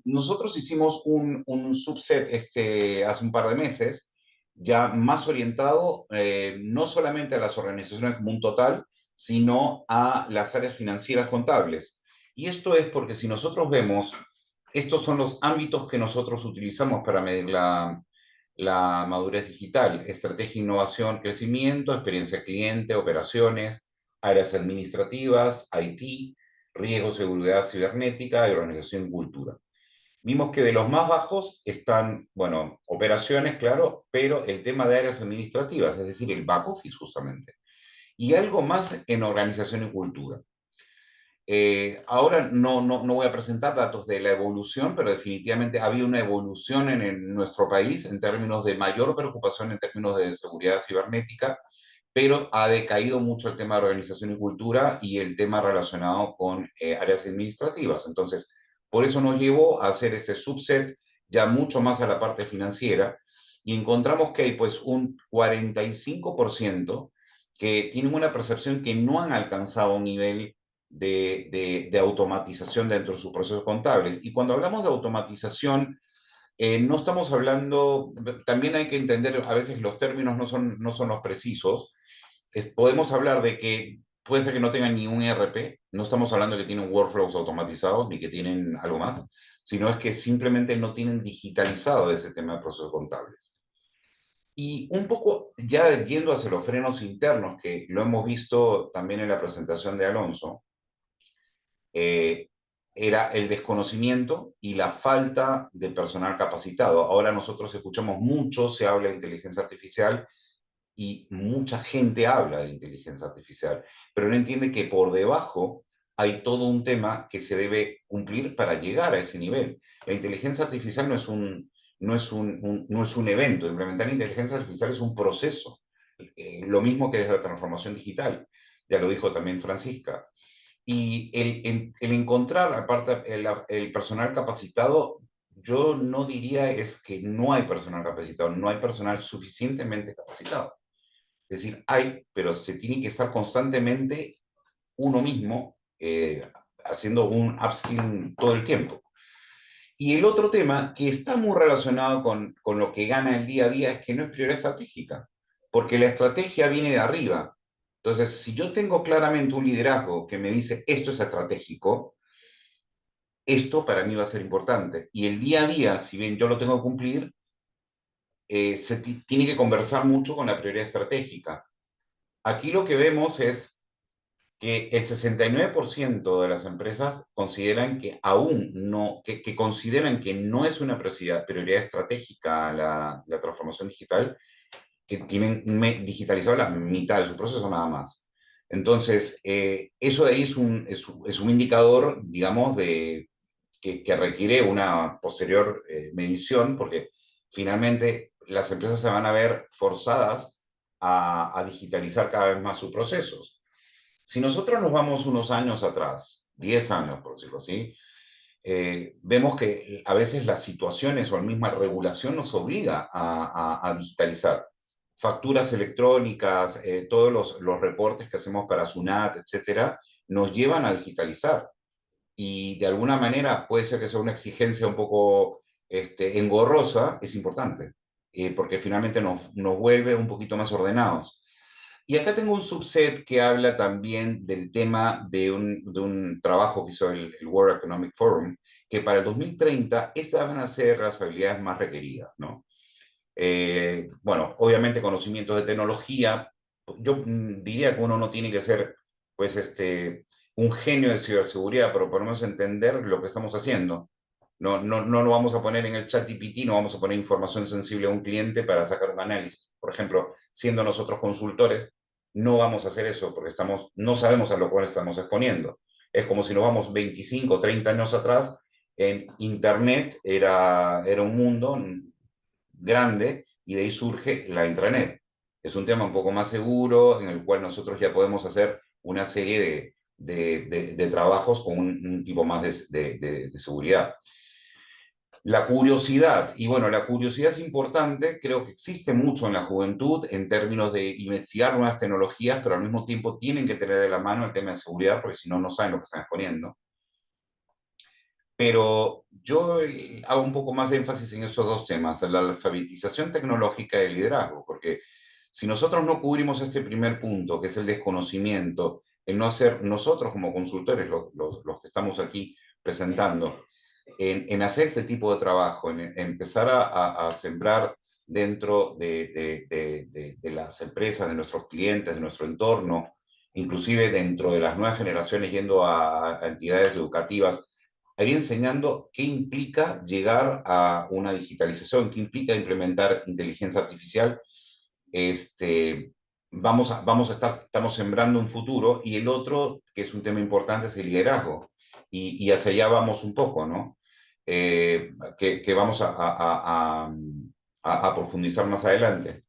Nosotros hicimos un subset hace un par de meses, ya más orientado no solamente a las organizaciones como un total, sino a las áreas financieras contables. Y esto es porque si nosotros vemos, estos son los ámbitos que nosotros utilizamos para medir la madurez digital: estrategia, innovación, crecimiento, experiencia cliente, operaciones, áreas administrativas, IT, riesgo, seguridad cibernética y organización y cultura. Vimos que de los más bajos están, bueno, operaciones, claro, pero el tema de áreas administrativas, es decir, el back office justamente. Y algo más en organización y cultura. Ahora no voy a presentar datos de la evolución, pero definitivamente había una evolución en nuestro país en términos de mayor preocupación en términos de seguridad cibernética, pero ha decaído mucho el tema de organización y cultura y el tema relacionado con áreas administrativas. Entonces, por eso nos llevó a hacer este subset ya mucho más a la parte financiera, y encontramos que hay pues un 45% que tienen una percepción que no han alcanzado un nivel de automatización dentro de sus procesos contables. Y cuando hablamos de automatización, no estamos hablando, también hay que entender, a veces los términos no son los precisos. Podemos hablar de que puede ser que no tengan ni un ERP, no estamos hablando de que tienen workflows automatizados ni que tienen algo más, sino es que simplemente no tienen digitalizado ese tema de procesos contables. Y un poco ya yendo hacia los frenos internos, que lo hemos visto también en la presentación de Alonso, era el desconocimiento y la falta de personal capacitado. Ahora nosotros escuchamos mucho, se habla de inteligencia artificial y mucha gente habla de inteligencia artificial, pero no entiende que por debajo hay todo un tema que se debe cumplir para llegar a ese nivel. La inteligencia artificial no es un evento. Implementar la inteligencia artificial es un proceso. Lo mismo que es la transformación digital. Ya lo dijo también Francisca. Y el encontrar, aparte, el personal capacitado, yo no diría es que no hay personal capacitado, no hay personal suficientemente capacitado. Es decir, hay, pero se tiene que estar constantemente uno mismo haciendo un upskilling todo el tiempo. Y el otro tema que está muy relacionado con lo que gana el día a día es que no es prioridad estratégica, porque la estrategia viene de arriba. Entonces, si yo tengo claramente un liderazgo que me dice esto es estratégico, esto para mí va a ser importante. Y el día a día, si bien yo lo tengo que cumplir, tiene que conversar mucho con la prioridad estratégica. Aquí lo que vemos es que el 69% de las empresas consideran que aún no, que consideran que no es una prioridad estratégica la transformación digital, que tienen digitalizado la mitad de su proceso nada más. Entonces, eso de ahí es un indicador, digamos, que requiere una posterior medición, porque finalmente las empresas se van a ver forzadas a digitalizar cada vez más sus procesos. Si nosotros nos vamos unos años atrás, 10 años por decirlo así, vemos que a veces las situaciones o la misma regulación nos obliga a digitalizar. Facturas electrónicas, todos los reportes que hacemos para SUNAT, etcétera, nos llevan a digitalizar. Y de alguna manera puede ser que sea una exigencia un poco engorrosa, es importante, porque finalmente nos vuelve un poquito más ordenados. Y acá tengo un subset que habla también del tema de un trabajo que hizo el World Economic Forum, que para el 2030 estas van a ser las habilidades más requeridas, ¿no? Bueno, obviamente conocimientos de tecnología, yo diría que uno no tiene que ser, pues, un genio de ciberseguridad, pero por lo menos entender lo que estamos haciendo. No lo vamos a poner en el chat GPT, no vamos a poner información sensible a un cliente para sacar un análisis. Por ejemplo, siendo nosotros consultores, no vamos a hacer eso porque no sabemos a lo cual estamos exponiendo. Es como si nos vamos 25, 30 años atrás, en Internet era un mundo grande y de ahí surge la intranet. Es un tema un poco más seguro en el cual nosotros ya podemos hacer una serie de trabajos con un tipo más de seguridad. La curiosidad, y bueno, la curiosidad es importante, creo que existe mucho en la juventud en términos de investigar nuevas tecnologías, pero al mismo tiempo tienen que tener de la mano el tema de seguridad, porque si no, no saben lo que están exponiendo. Pero yo hago un poco más de énfasis en esos dos temas, la alfabetización tecnológica y el liderazgo, porque si nosotros no cubrimos este primer punto, que es el desconocimiento, el no hacer nosotros como consultores, los que estamos aquí presentando, en hacer este tipo de trabajo, en empezar a sembrar dentro de las empresas, de nuestros clientes, de nuestro entorno, inclusive dentro de las nuevas generaciones yendo a entidades educativas, ahí enseñando qué implica llegar a una digitalización, qué implica implementar inteligencia artificial. Estamos sembrando un futuro, y el otro, que es un tema importante, es el liderazgo. Y hacia allá vamos un poco, ¿no? Que vamos a profundizar más adelante.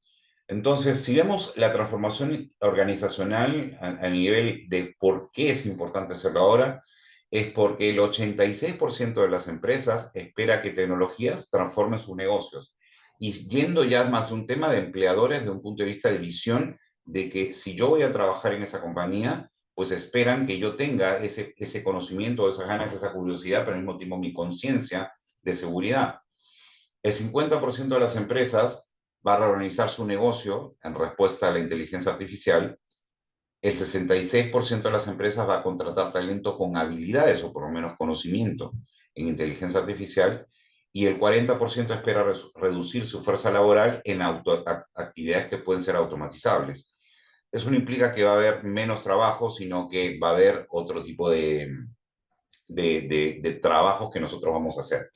Entonces, si vemos la transformación organizacional a nivel de por qué es importante hacerlo ahora, es porque el 86% de las empresas espera que tecnologías transformen sus negocios. Y yendo ya más de un tema de empleadores, de un punto de vista de visión, de que si yo voy a trabajar en esa compañía, pues esperan que yo tenga ese conocimiento, esas ganas, esa curiosidad, pero al mismo tiempo mi conciencia de seguridad. El 50% de las empresas va a reorganizar su negocio en respuesta a la inteligencia artificial. El 66% de las empresas va a contratar talento con habilidades o por lo menos conocimiento en inteligencia artificial, y el 40% espera reducir su fuerza laboral en actividades que pueden ser automatizables. Eso no implica que va a haber menos trabajo, sino que va a haber otro tipo de trabajos que nosotros vamos a hacer.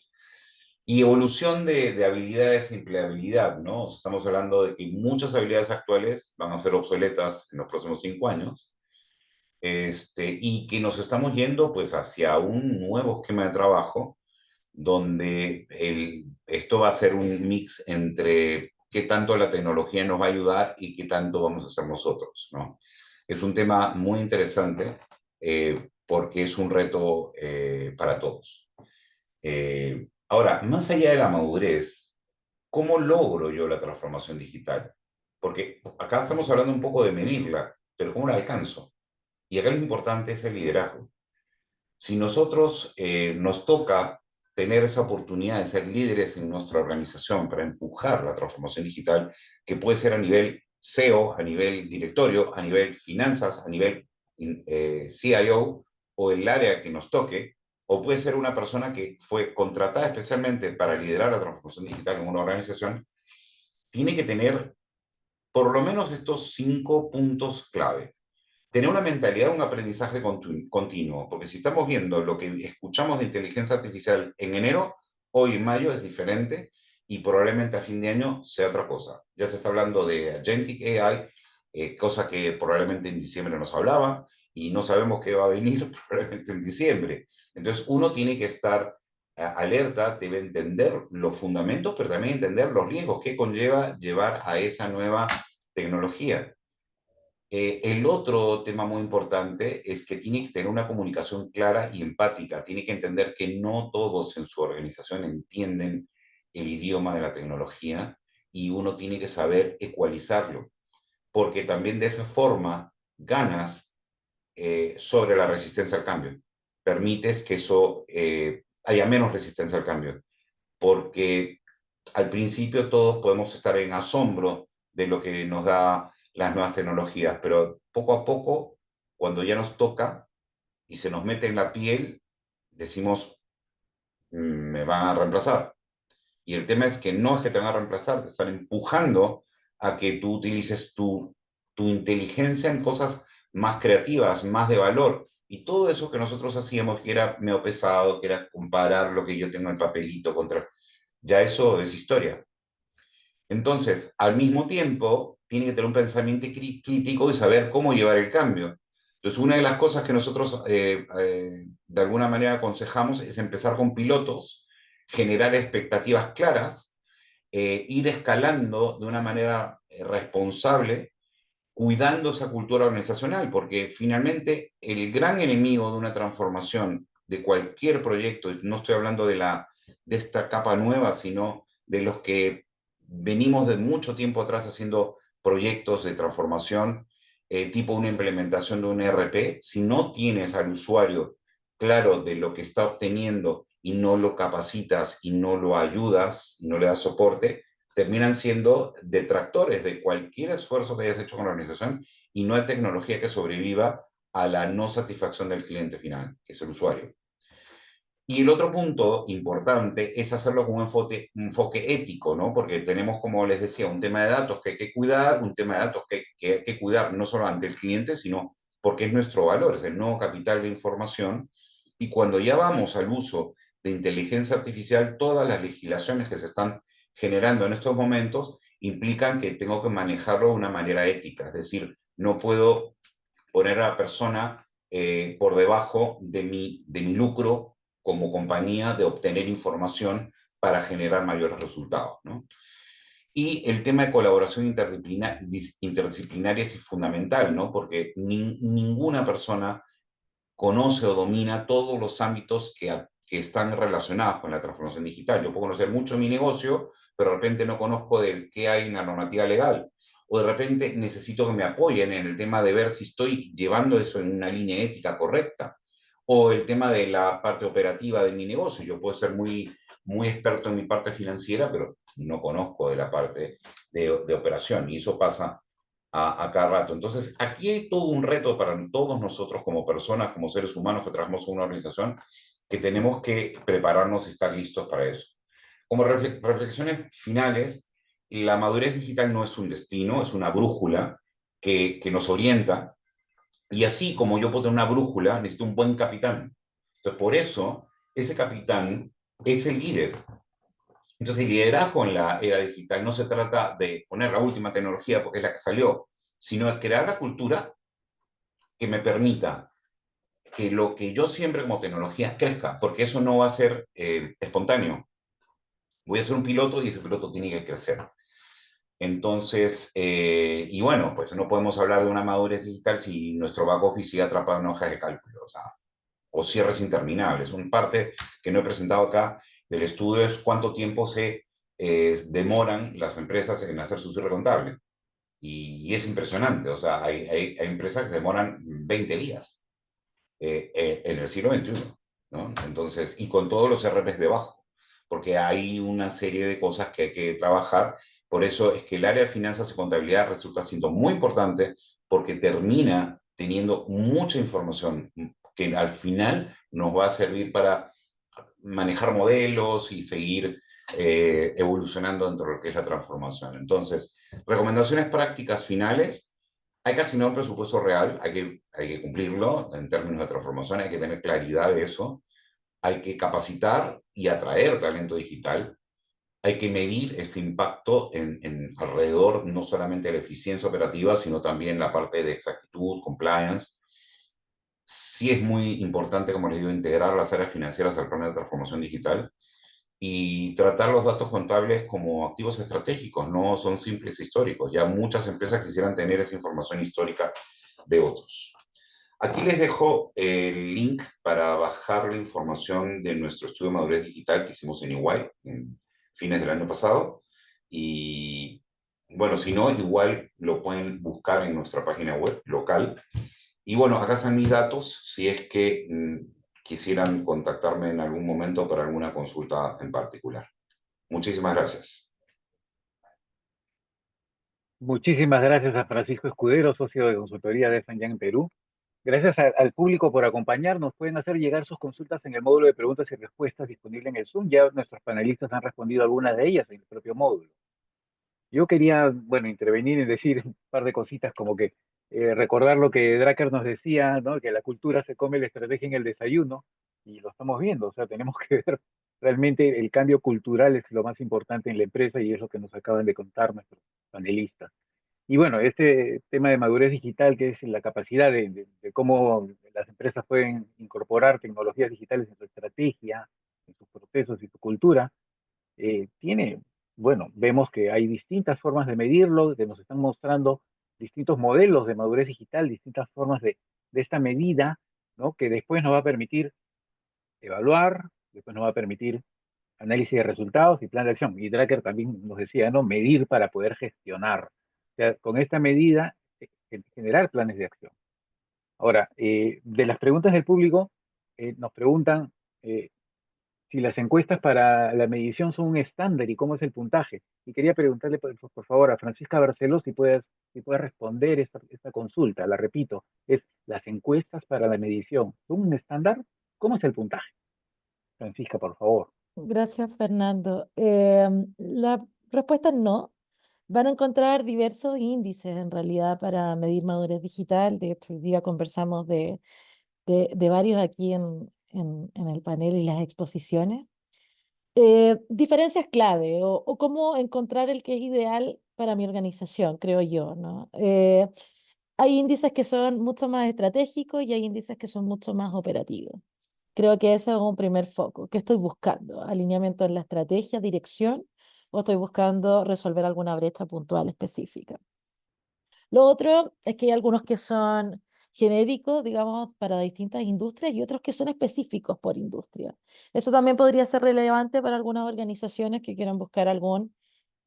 Y evolución de habilidades e empleabilidad, ¿no? Estamos hablando de que muchas habilidades actuales van a ser obsoletas en los próximos 5 años, y que nos estamos yendo pues hacia un nuevo esquema de trabajo donde esto va a ser un mix entre qué tanto la tecnología nos va a ayudar y qué tanto vamos a hacer nosotros, ¿no? Es un tema muy interesante, porque es un reto para todos. Ahora, más allá de la madurez, ¿cómo logro yo la transformación digital? Porque acá estamos hablando un poco de medirla, pero ¿cómo la alcanzo? Y acá lo importante es el liderazgo. Si nosotros nos toca tener esa oportunidad de ser líderes en nuestra organización para empujar la transformación digital, que puede ser a nivel CEO, a nivel directorio, a nivel finanzas, a nivel CIO o el área que nos toque, o puede ser una persona que fue contratada especialmente para liderar la transformación digital en una organización, tiene que tener por lo menos estos 5 puntos clave. Tener una mentalidad de un aprendizaje continuo, porque si estamos viendo lo que escuchamos de inteligencia artificial en enero, hoy en mayo es diferente, y probablemente a fin de año sea otra cosa. Ya se está hablando de Agentic AI, cosa que probablemente en diciembre nos hablaba, y no sabemos qué va a venir probablemente en diciembre. Entonces uno tiene que estar alerta, debe entender los fundamentos, pero también entender los riesgos que conlleva llevar a esa nueva tecnología. El otro tema muy importante es que tiene que tener una comunicación clara y empática. Tiene que entender que no todos en su organización entienden el idioma de la tecnología, y uno tiene que saber ecualizarlo, porque también de esa forma ganas sobre la resistencia al cambio. Permites que eso haya menos resistencia al cambio, porque al principio todos podemos estar en asombro de lo que nos da las nuevas tecnologías, pero poco a poco, cuando ya nos toca y se nos mete en la piel, decimos, me van a reemplazar. Y el tema es que no es que te van a reemplazar, te están empujando a que tú utilices tu tu inteligencia en cosas más creativas, más de valor. Y todo eso que nosotros hacíamos, que era medio pesado, que era comparar lo que yo tengo en el papelito contra... Ya eso es historia. Entonces, al mismo tiempo, tiene que tener un pensamiento crítico y saber cómo llevar el cambio. Entonces, una de las cosas que nosotros de alguna manera aconsejamos es empezar con pilotos, generar expectativas claras, ir escalando de una manera responsable, cuidando esa cultura organizacional, porque finalmente el gran enemigo de una transformación de cualquier proyecto, y no estoy hablando de esta capa nueva, sino de los que venimos de mucho tiempo atrás haciendo proyectos de transformación, tipo una implementación de un ERP, si no tienes al usuario claro de lo que está obteniendo y no lo capacitas y no lo ayudas, y no le das soporte, terminan siendo detractores de cualquier esfuerzo que hayas hecho con la organización y no hay tecnología que sobreviva a la no satisfacción del cliente final, que es el usuario. Y el otro punto importante es hacerlo con un enfoque ético, ¿no? Porque tenemos, como les decía, un tema de datos que hay que cuidar, un tema de datos que hay que cuidar no solo ante el cliente, sino porque es nuestro valor, es el nuevo capital de información. Y cuando ya vamos al uso de inteligencia artificial, todas las legislaciones que se están generando en estos momentos implican que tengo que manejarlo de una manera ética, es decir, no puedo poner a la persona por debajo de mi lucro como compañía de obtener información para generar mayores resultados, ¿no? Y el tema de colaboración interdisciplinaria es fundamental, ¿no? Porque ninguna persona conoce o domina todos los ámbitos que están relacionados con la transformación digital. Yo puedo conocer mucho mi negocio, pero de repente no conozco del qué hay en la normativa legal. O de repente necesito que me apoyen en el tema de ver si estoy llevando eso en una línea ética correcta. O el tema de la parte operativa de mi negocio. Yo puedo ser muy experto en mi parte financiera, pero no conozco de la parte de operación. Y eso pasa a cada rato. Entonces, aquí hay todo un reto para todos nosotros como personas, como seres humanos que trabajamos en una organización, que tenemos que prepararnos y estar listos para eso. Como reflexiones finales, la madurez digital no es un destino, es una brújula que nos orienta. Y así como yo puedo tener una brújula, necesito un buen capitán. Entonces, por eso, ese capitán es el líder. Entonces, el liderazgo en la era digital no se trata de poner la última tecnología porque es la que salió, sino de crear la cultura que me permita que lo que yo siempre como tecnología crezca, porque eso no va a ser espontáneo. Voy a ser un piloto y ese piloto tiene que crecer. Entonces, y bueno, pues no podemos hablar de una madurez digital si nuestro back office sigue atrapado en hojas de cálculo, o cierres interminables. Un parte que no he presentado acá del estudio es cuánto tiempo se demoran las empresas en hacer su cierre contable. Y es impresionante, o sea, hay empresas que se demoran 20 días en el siglo XXI, ¿no? Entonces, y con todos los RPs debajo, porque hay una serie de cosas que hay que trabajar. Por eso es que el área de finanzas y contabilidad resulta siendo muy importante porque termina teniendo mucha información que al final nos va a servir para manejar modelos y seguir evolucionando dentro de lo que es la transformación. Entonces, recomendaciones prácticas finales. Hay que asignar un presupuesto real, hay que cumplirlo en términos de transformación, hay que tener claridad de eso, hay que capacitar y atraer talento digital, hay que medir ese impacto en alrededor no solamente de la eficiencia operativa, sino también la parte de exactitud, compliance. Sí es muy importante, como les digo, integrar las áreas financieras al plan de transformación digital y tratar los datos contables como activos estratégicos, no son simples históricos. Ya muchas empresas quisieran tener esa información histórica de otros. Aquí les dejo el link para bajar la información de nuestro estudio de madurez digital que hicimos en EY en fines del año pasado. Y bueno, si no, igual lo pueden buscar en nuestra página web local. Y bueno, acá están mis datos si es que quisieran contactarme en algún momento para alguna consulta en particular. Muchísimas gracias. Muchísimas gracias a Francisco Escudero, socio de consultoría de San en Perú. Gracias al público por acompañarnos. Pueden hacer llegar sus consultas en el módulo de preguntas y respuestas disponible en el Zoom. Ya nuestros panelistas han respondido algunas de ellas en el propio módulo. Yo quería, bueno, intervenir y decir un par de cositas como que recordar lo que Drucker nos decía, ¿no? Que la cultura se come la estrategia en el desayuno, y lo estamos viendo, o sea, tenemos que ver realmente el cambio cultural es lo más importante en la empresa y es lo que nos acaban de contar nuestros panelistas. Y bueno, este tema de madurez digital, que es la capacidad de cómo las empresas pueden incorporar tecnologías digitales en su estrategia, en sus procesos y su cultura, tiene, bueno, vemos que hay distintas formas de medirlo, que nos están mostrando distintos modelos de madurez digital, distintas formas de esta medida, ¿no? Que después nos va a permitir evaluar, después nos va a permitir análisis de resultados y plan de acción. Y Drucker también nos decía, ¿no? Medir para poder gestionar. O sea, con esta medida, generar planes de acción. Ahora, de las preguntas del público, nos preguntan si las encuestas para la medición son un estándar y cómo es el puntaje. Y quería preguntarle, por favor, a Francisca Barceló si puedes responder esta consulta. La repito, es las encuestas para la medición son un estándar. ¿Cómo es el puntaje? Francisca, por favor. Gracias, Fernando. La respuesta es no. Van a encontrar diversos índices en realidad para medir madurez digital. De hecho, hoy día conversamos de varios aquí en el panel y las exposiciones. Diferencias clave o cómo encontrar el que es ideal para mi organización, creo yo, ¿no? Hay índices que son mucho más estratégicos y hay índices que son mucho más operativos. Creo que ese es un primer foco. ¿Qué estoy buscando? ¿Alineamiento en la estrategia, dirección? ¿O estoy buscando resolver alguna brecha puntual específica? Lo otro es que hay algunos que son genéricos, digamos, para distintas industrias y otros que son específicos por industria. Eso también podría ser relevante para algunas organizaciones que quieran buscar algún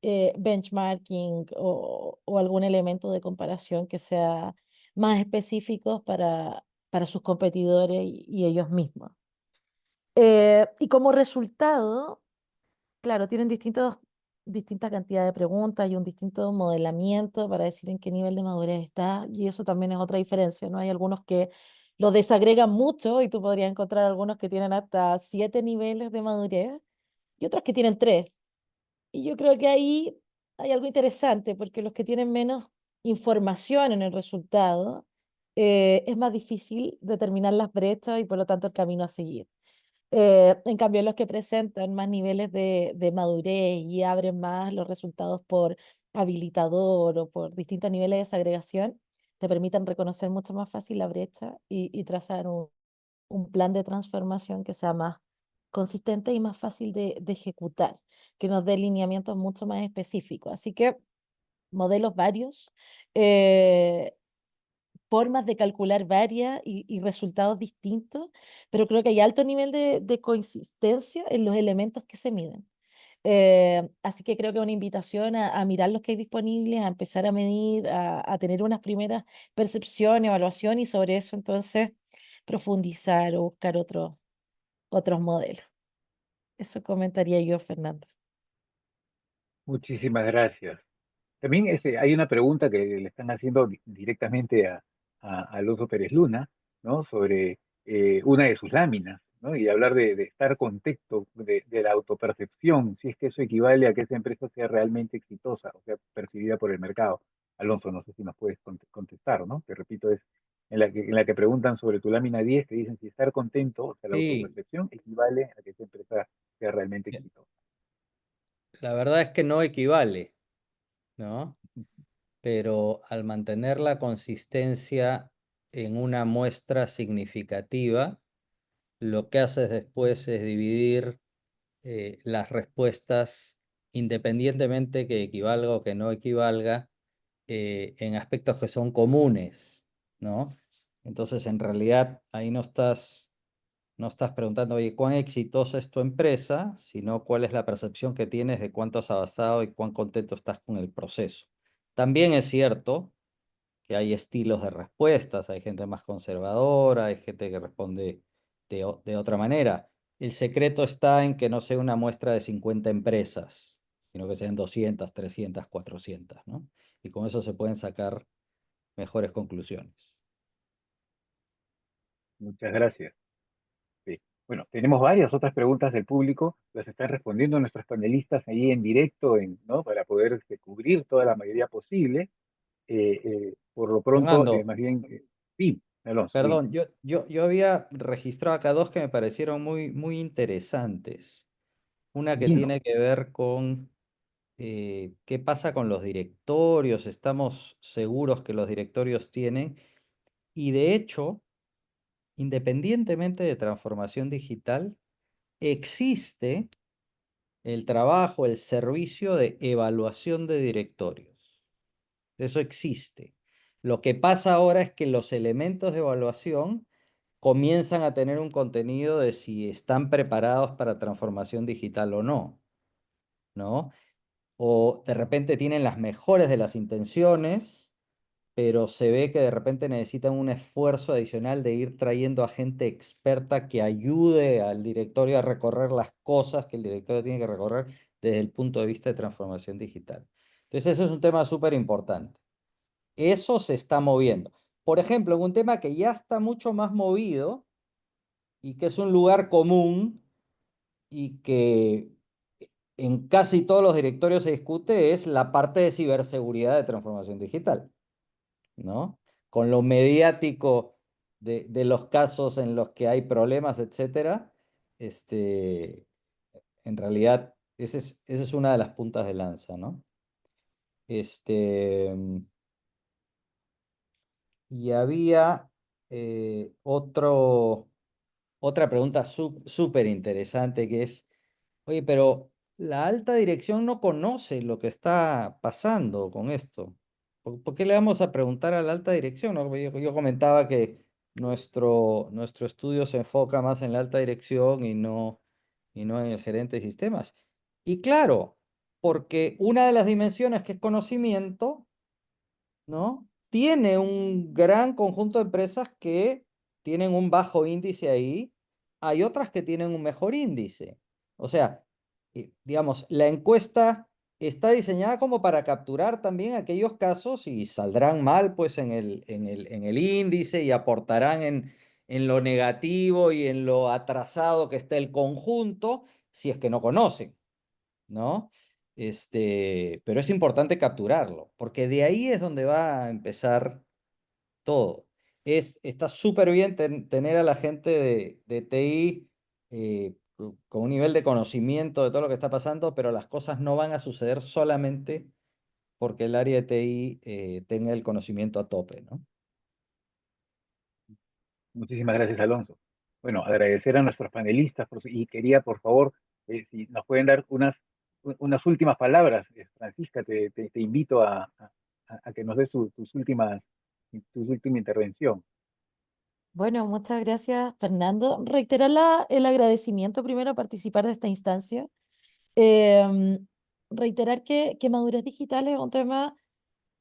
benchmarking o algún elemento de comparación que sea más específico para sus competidores y ellos mismos. Y como resultado, claro, tienen distinta cantidad de preguntas y un distinto modelamiento para decir en qué nivel de madurez está, y eso también es otra diferencia, ¿no? Hay algunos que lo desagregan mucho y tú podrías encontrar algunos que tienen hasta 7 niveles de madurez y otros que tienen 3. Y yo creo que ahí hay algo interesante porque los que tienen menos información en el resultado, es más difícil determinar las brechas y por lo tanto el camino a seguir. En cambio, los que presentan más niveles de madurez y abren más los resultados por habilitador o por distintos niveles de desagregación, te permiten reconocer mucho más fácil la brecha y trazar un plan de transformación que sea más consistente y más fácil de ejecutar, que nos dé lineamientos mucho más específicos. Así que modelos varios, eh, formas de calcular varias y resultados distintos, pero creo que hay alto nivel de consistencia en los elementos que se miden. Así que creo que una invitación a mirar los que hay disponibles, a empezar a medir, a tener unas primeras percepciones, evaluación y sobre eso entonces profundizar o buscar otros modelos. Eso comentaría yo, Fernando. Muchísimas gracias. También hay una pregunta que le están haciendo directamente a Alonso Pérez Luna, ¿no? Sobre una de sus láminas, ¿no? Y hablar de estar contexto, de la autopercepción, si es que eso equivale a que esa empresa sea realmente exitosa, o sea, percibida por el mercado. Alonso, no sé si nos puedes contestar, ¿no? Te repito, es en la que preguntan sobre tu lámina 10, te dicen si estar contento, o sea, la Sí, autopercepción equivale a que esa empresa sea realmente exitosa. la verdad es que no equivale, ¿no? Pero al mantener la consistencia en una muestra significativa, lo que haces después es dividir las respuestas independientemente que equivalga o que no equivalga en aspectos que son comunes, ¿no? Entonces, en realidad, ahí no estás preguntando, oye, ¿cuán exitosa es tu empresa? Sino cuál es la percepción que tienes de cuánto has avanzado y cuán contento estás con el proceso. También es cierto que hay estilos de respuestas, hay gente más conservadora, hay gente que responde de otra manera. El secreto está en que no sea una muestra de 50 empresas, sino que sean 200, 300, 400, ¿no? Y con eso se pueden sacar mejores conclusiones. Muchas gracias. Sí. Bueno, tenemos varias otras preguntas del público, las están respondiendo nuestros panelistas ahí en directo, ¿no? Para poder cubrir toda la mayoría posible. Por lo pronto, Fernando, más bien, sí, Alonso, dime. perdón, yo había registrado acá dos que me parecieron muy, muy interesantes. Una que Lindo. tiene que ver con qué pasa con los directorios. Estamos seguros que los directorios tienen. Y de hecho, independientemente de transformación digital, existe el trabajo, el servicio de evaluación de directorios. Eso existe. Lo que pasa ahora es que los elementos de evaluación comienzan a tener un contenido de si están preparados para transformación digital o no, ¿no? O de repente tienen las mejores de las intenciones, pero se ve que de repente necesitan un esfuerzo adicional de ir trayendo a gente experta que ayude al directorio a recorrer las cosas que el directorio tiene que recorrer desde el punto de vista de transformación digital. Entonces, eso es un tema súper importante. Eso se está moviendo. Por ejemplo, en un tema que ya está mucho más movido y que es un lugar común y que en casi todos los directorios se discute es la parte de ciberseguridad de transformación digital, ¿no? Con lo mediático de los casos en los que hay problemas, etcétera, este, en realidad esa es una de las puntas de lanza, ¿no? Este, y había otra pregunta súper interesante que es, oye, pero la alta dirección no conoce lo que está pasando con esto. ¿Por qué le vamos a preguntar a la alta dirección? ¿No? Yo comentaba que nuestro estudio se enfoca más en la alta dirección y no en el gerente de sistemas. Y claro, porque una de las dimensiones que es conocimiento, ¿no? Tiene un gran conjunto de empresas que tienen un bajo índice ahí, hay otras que tienen un mejor índice. O sea, digamos, la encuesta está diseñada como para capturar también aquellos casos y saldrán mal pues en el índice y aportarán en lo negativo y en lo atrasado que está el conjunto si es que no conocen, ¿no? Pero es importante capturarlo, porque de ahí es donde va a empezar todo. Está súper bien tener a la gente de TI con un nivel de conocimiento de todo lo que está pasando, pero las cosas no van a suceder solamente porque el área de TI tenga el conocimiento a tope, ¿no? Muchísimas gracias, Alonso. Bueno, agradecer a nuestros panelistas y quería, por favor, si nos pueden dar unas últimas palabras. Francisca, te invito a que nos des tu última intervención. Bueno, muchas gracias, Fernando. Reiterar el agradecimiento primero a participar de esta instancia. Em, Reiterar que madurez digital es un tema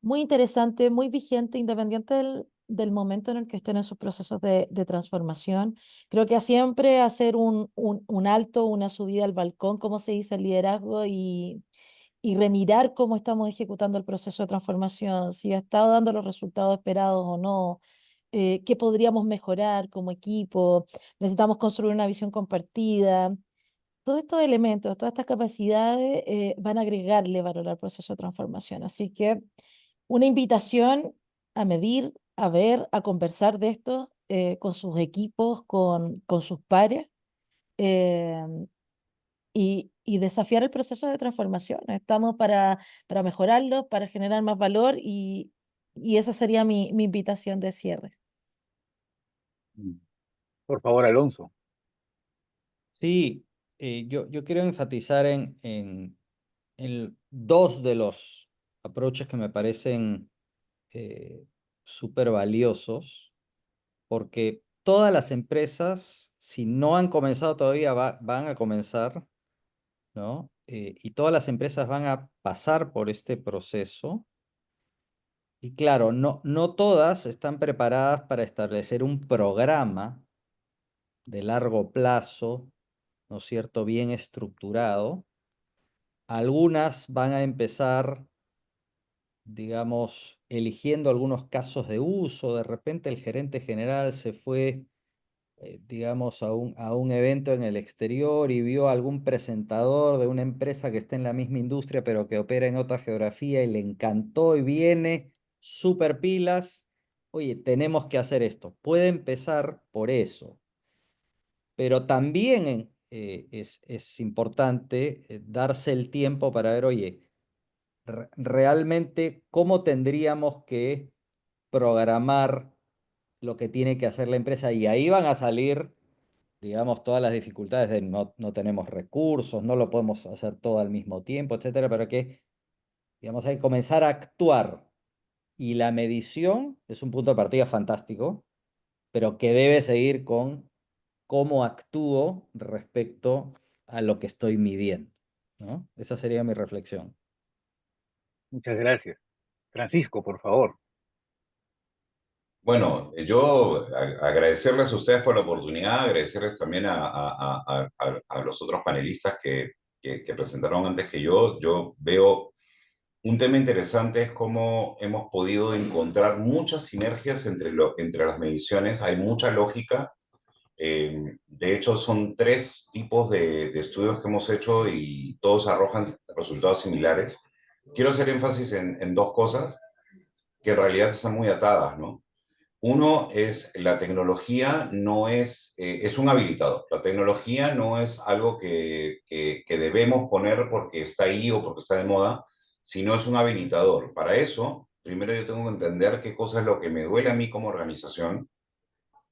muy interesante, muy vigente, independiente del momento en el que estén en sus procesos de transformación. Creo que siempre hacer un alto, una subida al balcón, como se dice, el liderazgo y remirar cómo estamos ejecutando el proceso de transformación, si ha estado dando los resultados esperados o no, qué podríamos mejorar como equipo, necesitamos construir una visión compartida. Todos estos elementos, todas estas capacidades van a agregarle valor al proceso de transformación. Así que una invitación a medir, a ver, a conversar de esto con sus equipos, con sus pares eh, y desafiar el proceso de transformación. Estamos para mejorarlo, para generar más valor y esa sería mi invitación de cierre. Por favor, Alonso. Sí, yo quiero enfatizar en dos de los approaches que me parecen súper valiosos, porque todas las empresas, si no han comenzado todavía, van a comenzar, ¿no? Y todas las empresas van a pasar por este proceso. Y claro, no todas están preparadas para establecer un programa de largo plazo, ¿no es cierto?, bien estructurado. Algunas van a empezar, digamos, eligiendo algunos casos de uso. De repente el gerente general se fue digamos, a un evento en el exterior y vio a algún presentador de una empresa que está en la misma industria, pero que opera en otra geografía y le encantó y viene súper pilas, oye, tenemos que hacer esto. Puede empezar por eso, pero también es importante darse el tiempo para ver, oye, realmente cómo tendríamos que programar lo que tiene que hacer la empresa y ahí van a salir, digamos, todas las dificultades de no tenemos recursos, no lo podemos hacer todo al mismo tiempo, etcétera, pero que, digamos, hay que comenzar a actuar y la medición es un punto de partida fantástico, pero que debe seguir con cómo actúo respecto a lo que estoy midiendo, ¿no? Esa sería mi reflexión. Muchas gracias. Francisco, por favor. Bueno, yo agradecerles a ustedes por la oportunidad, agradecerles también a los otros panelistas que presentaron antes que yo. Yo veo un tema interesante es cómo hemos podido encontrar muchas sinergias entre las mediciones. Hay mucha lógica. De hecho, son tres tipos de estudios que hemos hecho y todos arrojan resultados similares. Quiero hacer énfasis en dos cosas que en realidad están muy atadas, ¿no? Uno es la tecnología no es un habilitador. La tecnología no es algo que debemos poner porque está ahí o porque está de moda, sino es un habilitador. Para eso, primero yo tengo que entender qué cosa es lo que me duele a mí como organización,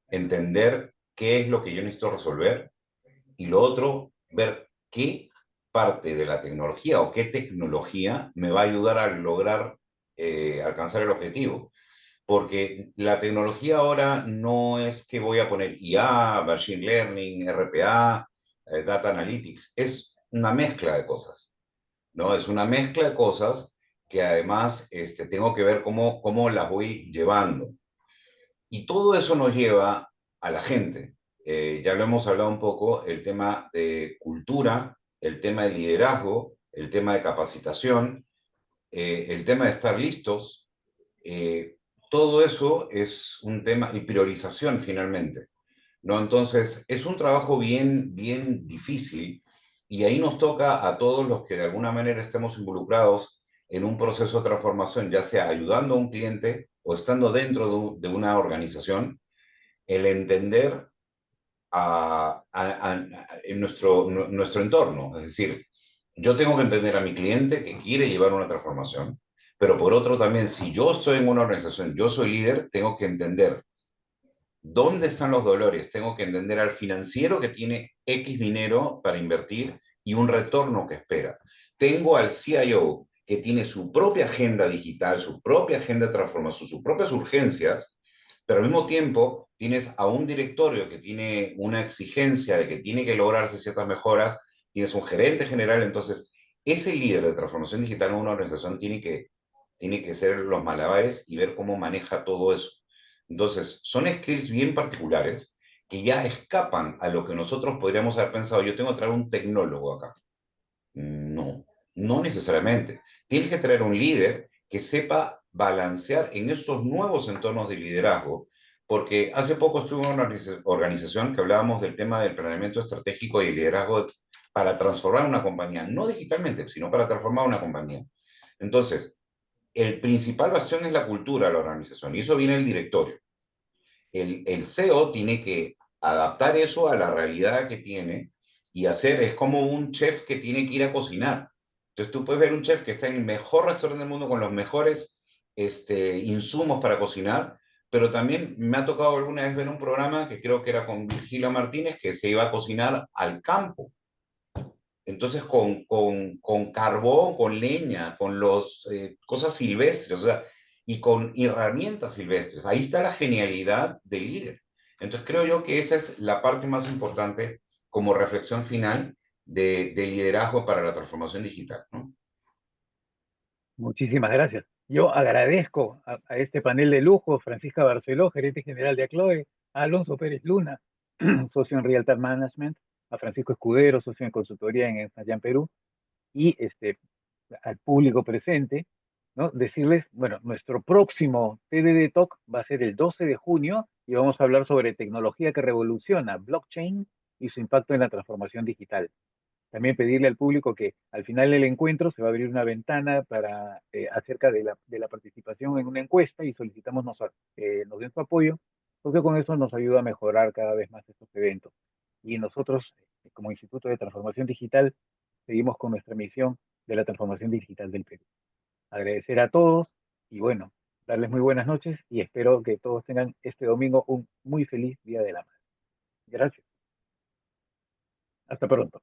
entender qué es lo que yo necesito resolver y lo otro, ver qué parte de la tecnología o qué tecnología me va a ayudar a lograr alcanzar el objetivo. Porque la tecnología ahora no es que voy a poner IA, Machine Learning, RPA, Data Analytics, es una mezcla de cosas, ¿no? Es una mezcla de cosas que además tengo que ver cómo las voy llevando. Y todo eso nos lleva a la gente. Ya lo hemos hablado un poco, el tema de cultura, el tema de liderazgo, el tema de capacitación, el tema de estar listos, eh, todo eso es un tema y priorización finalmente, ¿no? Entonces, es un trabajo bien difícil y ahí nos toca a todos los que de alguna manera estemos involucrados en un proceso de transformación, ya sea ayudando a un cliente o estando dentro de una organización, el entender en nuestro entorno. Es decir, yo tengo que entender a mi cliente que quiere llevar una transformación, pero por otro también, si yo estoy en una organización, yo soy líder, tengo que entender dónde están los dolores, tengo que entender al financiero que tiene X dinero para invertir y un retorno que espera. Tengo al CIO que tiene su propia agenda digital, su propia agenda de transformación, sus propias urgencias, pero al mismo tiempo tienes a un directorio que tiene una exigencia de que tiene que lograrse ciertas mejoras, tienes un gerente general, entonces ese líder de transformación digital en una organización tiene que ser los malabares y ver cómo maneja todo eso. Entonces, son skills bien particulares que ya escapan a lo que nosotros podríamos haber pensado. Yo tengo que traer un tecnólogo acá. No, no necesariamente. Tienes que traer un líder que sepa balancear en esos nuevos entornos de liderazgo, porque hace poco estuve en una organización que hablábamos del tema del planeamiento estratégico y el liderazgo para transformar una compañía, no digitalmente, sino para transformar una compañía. Entonces, el principal bastión es la cultura de la organización y eso viene del directorio. El CEO tiene que adaptar eso a la realidad que tiene y hacer, es como un chef que tiene que ir a cocinar. Entonces tú puedes ver un chef que está en el mejor restaurante del mundo con los mejores insumos para cocinar, pero también me ha tocado alguna vez ver un programa que creo que era con Virgilio Martínez que se iba a cocinar al campo. Entonces con carbón, con leña, con cosas silvestres, o sea, y con herramientas silvestres. Ahí está la genialidad del líder. Entonces creo yo que esa es la parte más importante como reflexión final de liderazgo para la transformación digital, ¿no? Muchísimas gracias. Yo agradezco a este panel de lujo, Francisca Barceló, gerente general de Acloe, a Alonso Pérez Luna, socio en Realtime Management, a Francisco Escudero, socio en consultoría en Ensayán Perú, y al público presente, ¿no? Decirles, bueno, nuestro próximo TDD Talk va a ser el 12 de junio y vamos a hablar sobre tecnología que revoluciona, blockchain y su impacto en la transformación digital. También pedirle al público que al final del encuentro se va a abrir una ventana para, acerca de la participación en una encuesta y solicitamos nos den su apoyo, porque con eso nos ayuda a mejorar cada vez más estos eventos. Y nosotros, como Instituto de Transformación Digital, seguimos con nuestra misión de la transformación digital del Perú. Agradecer a todos y bueno, darles muy buenas noches y espero que todos tengan este domingo un muy feliz Día de la Madre. Gracias. Hasta pronto.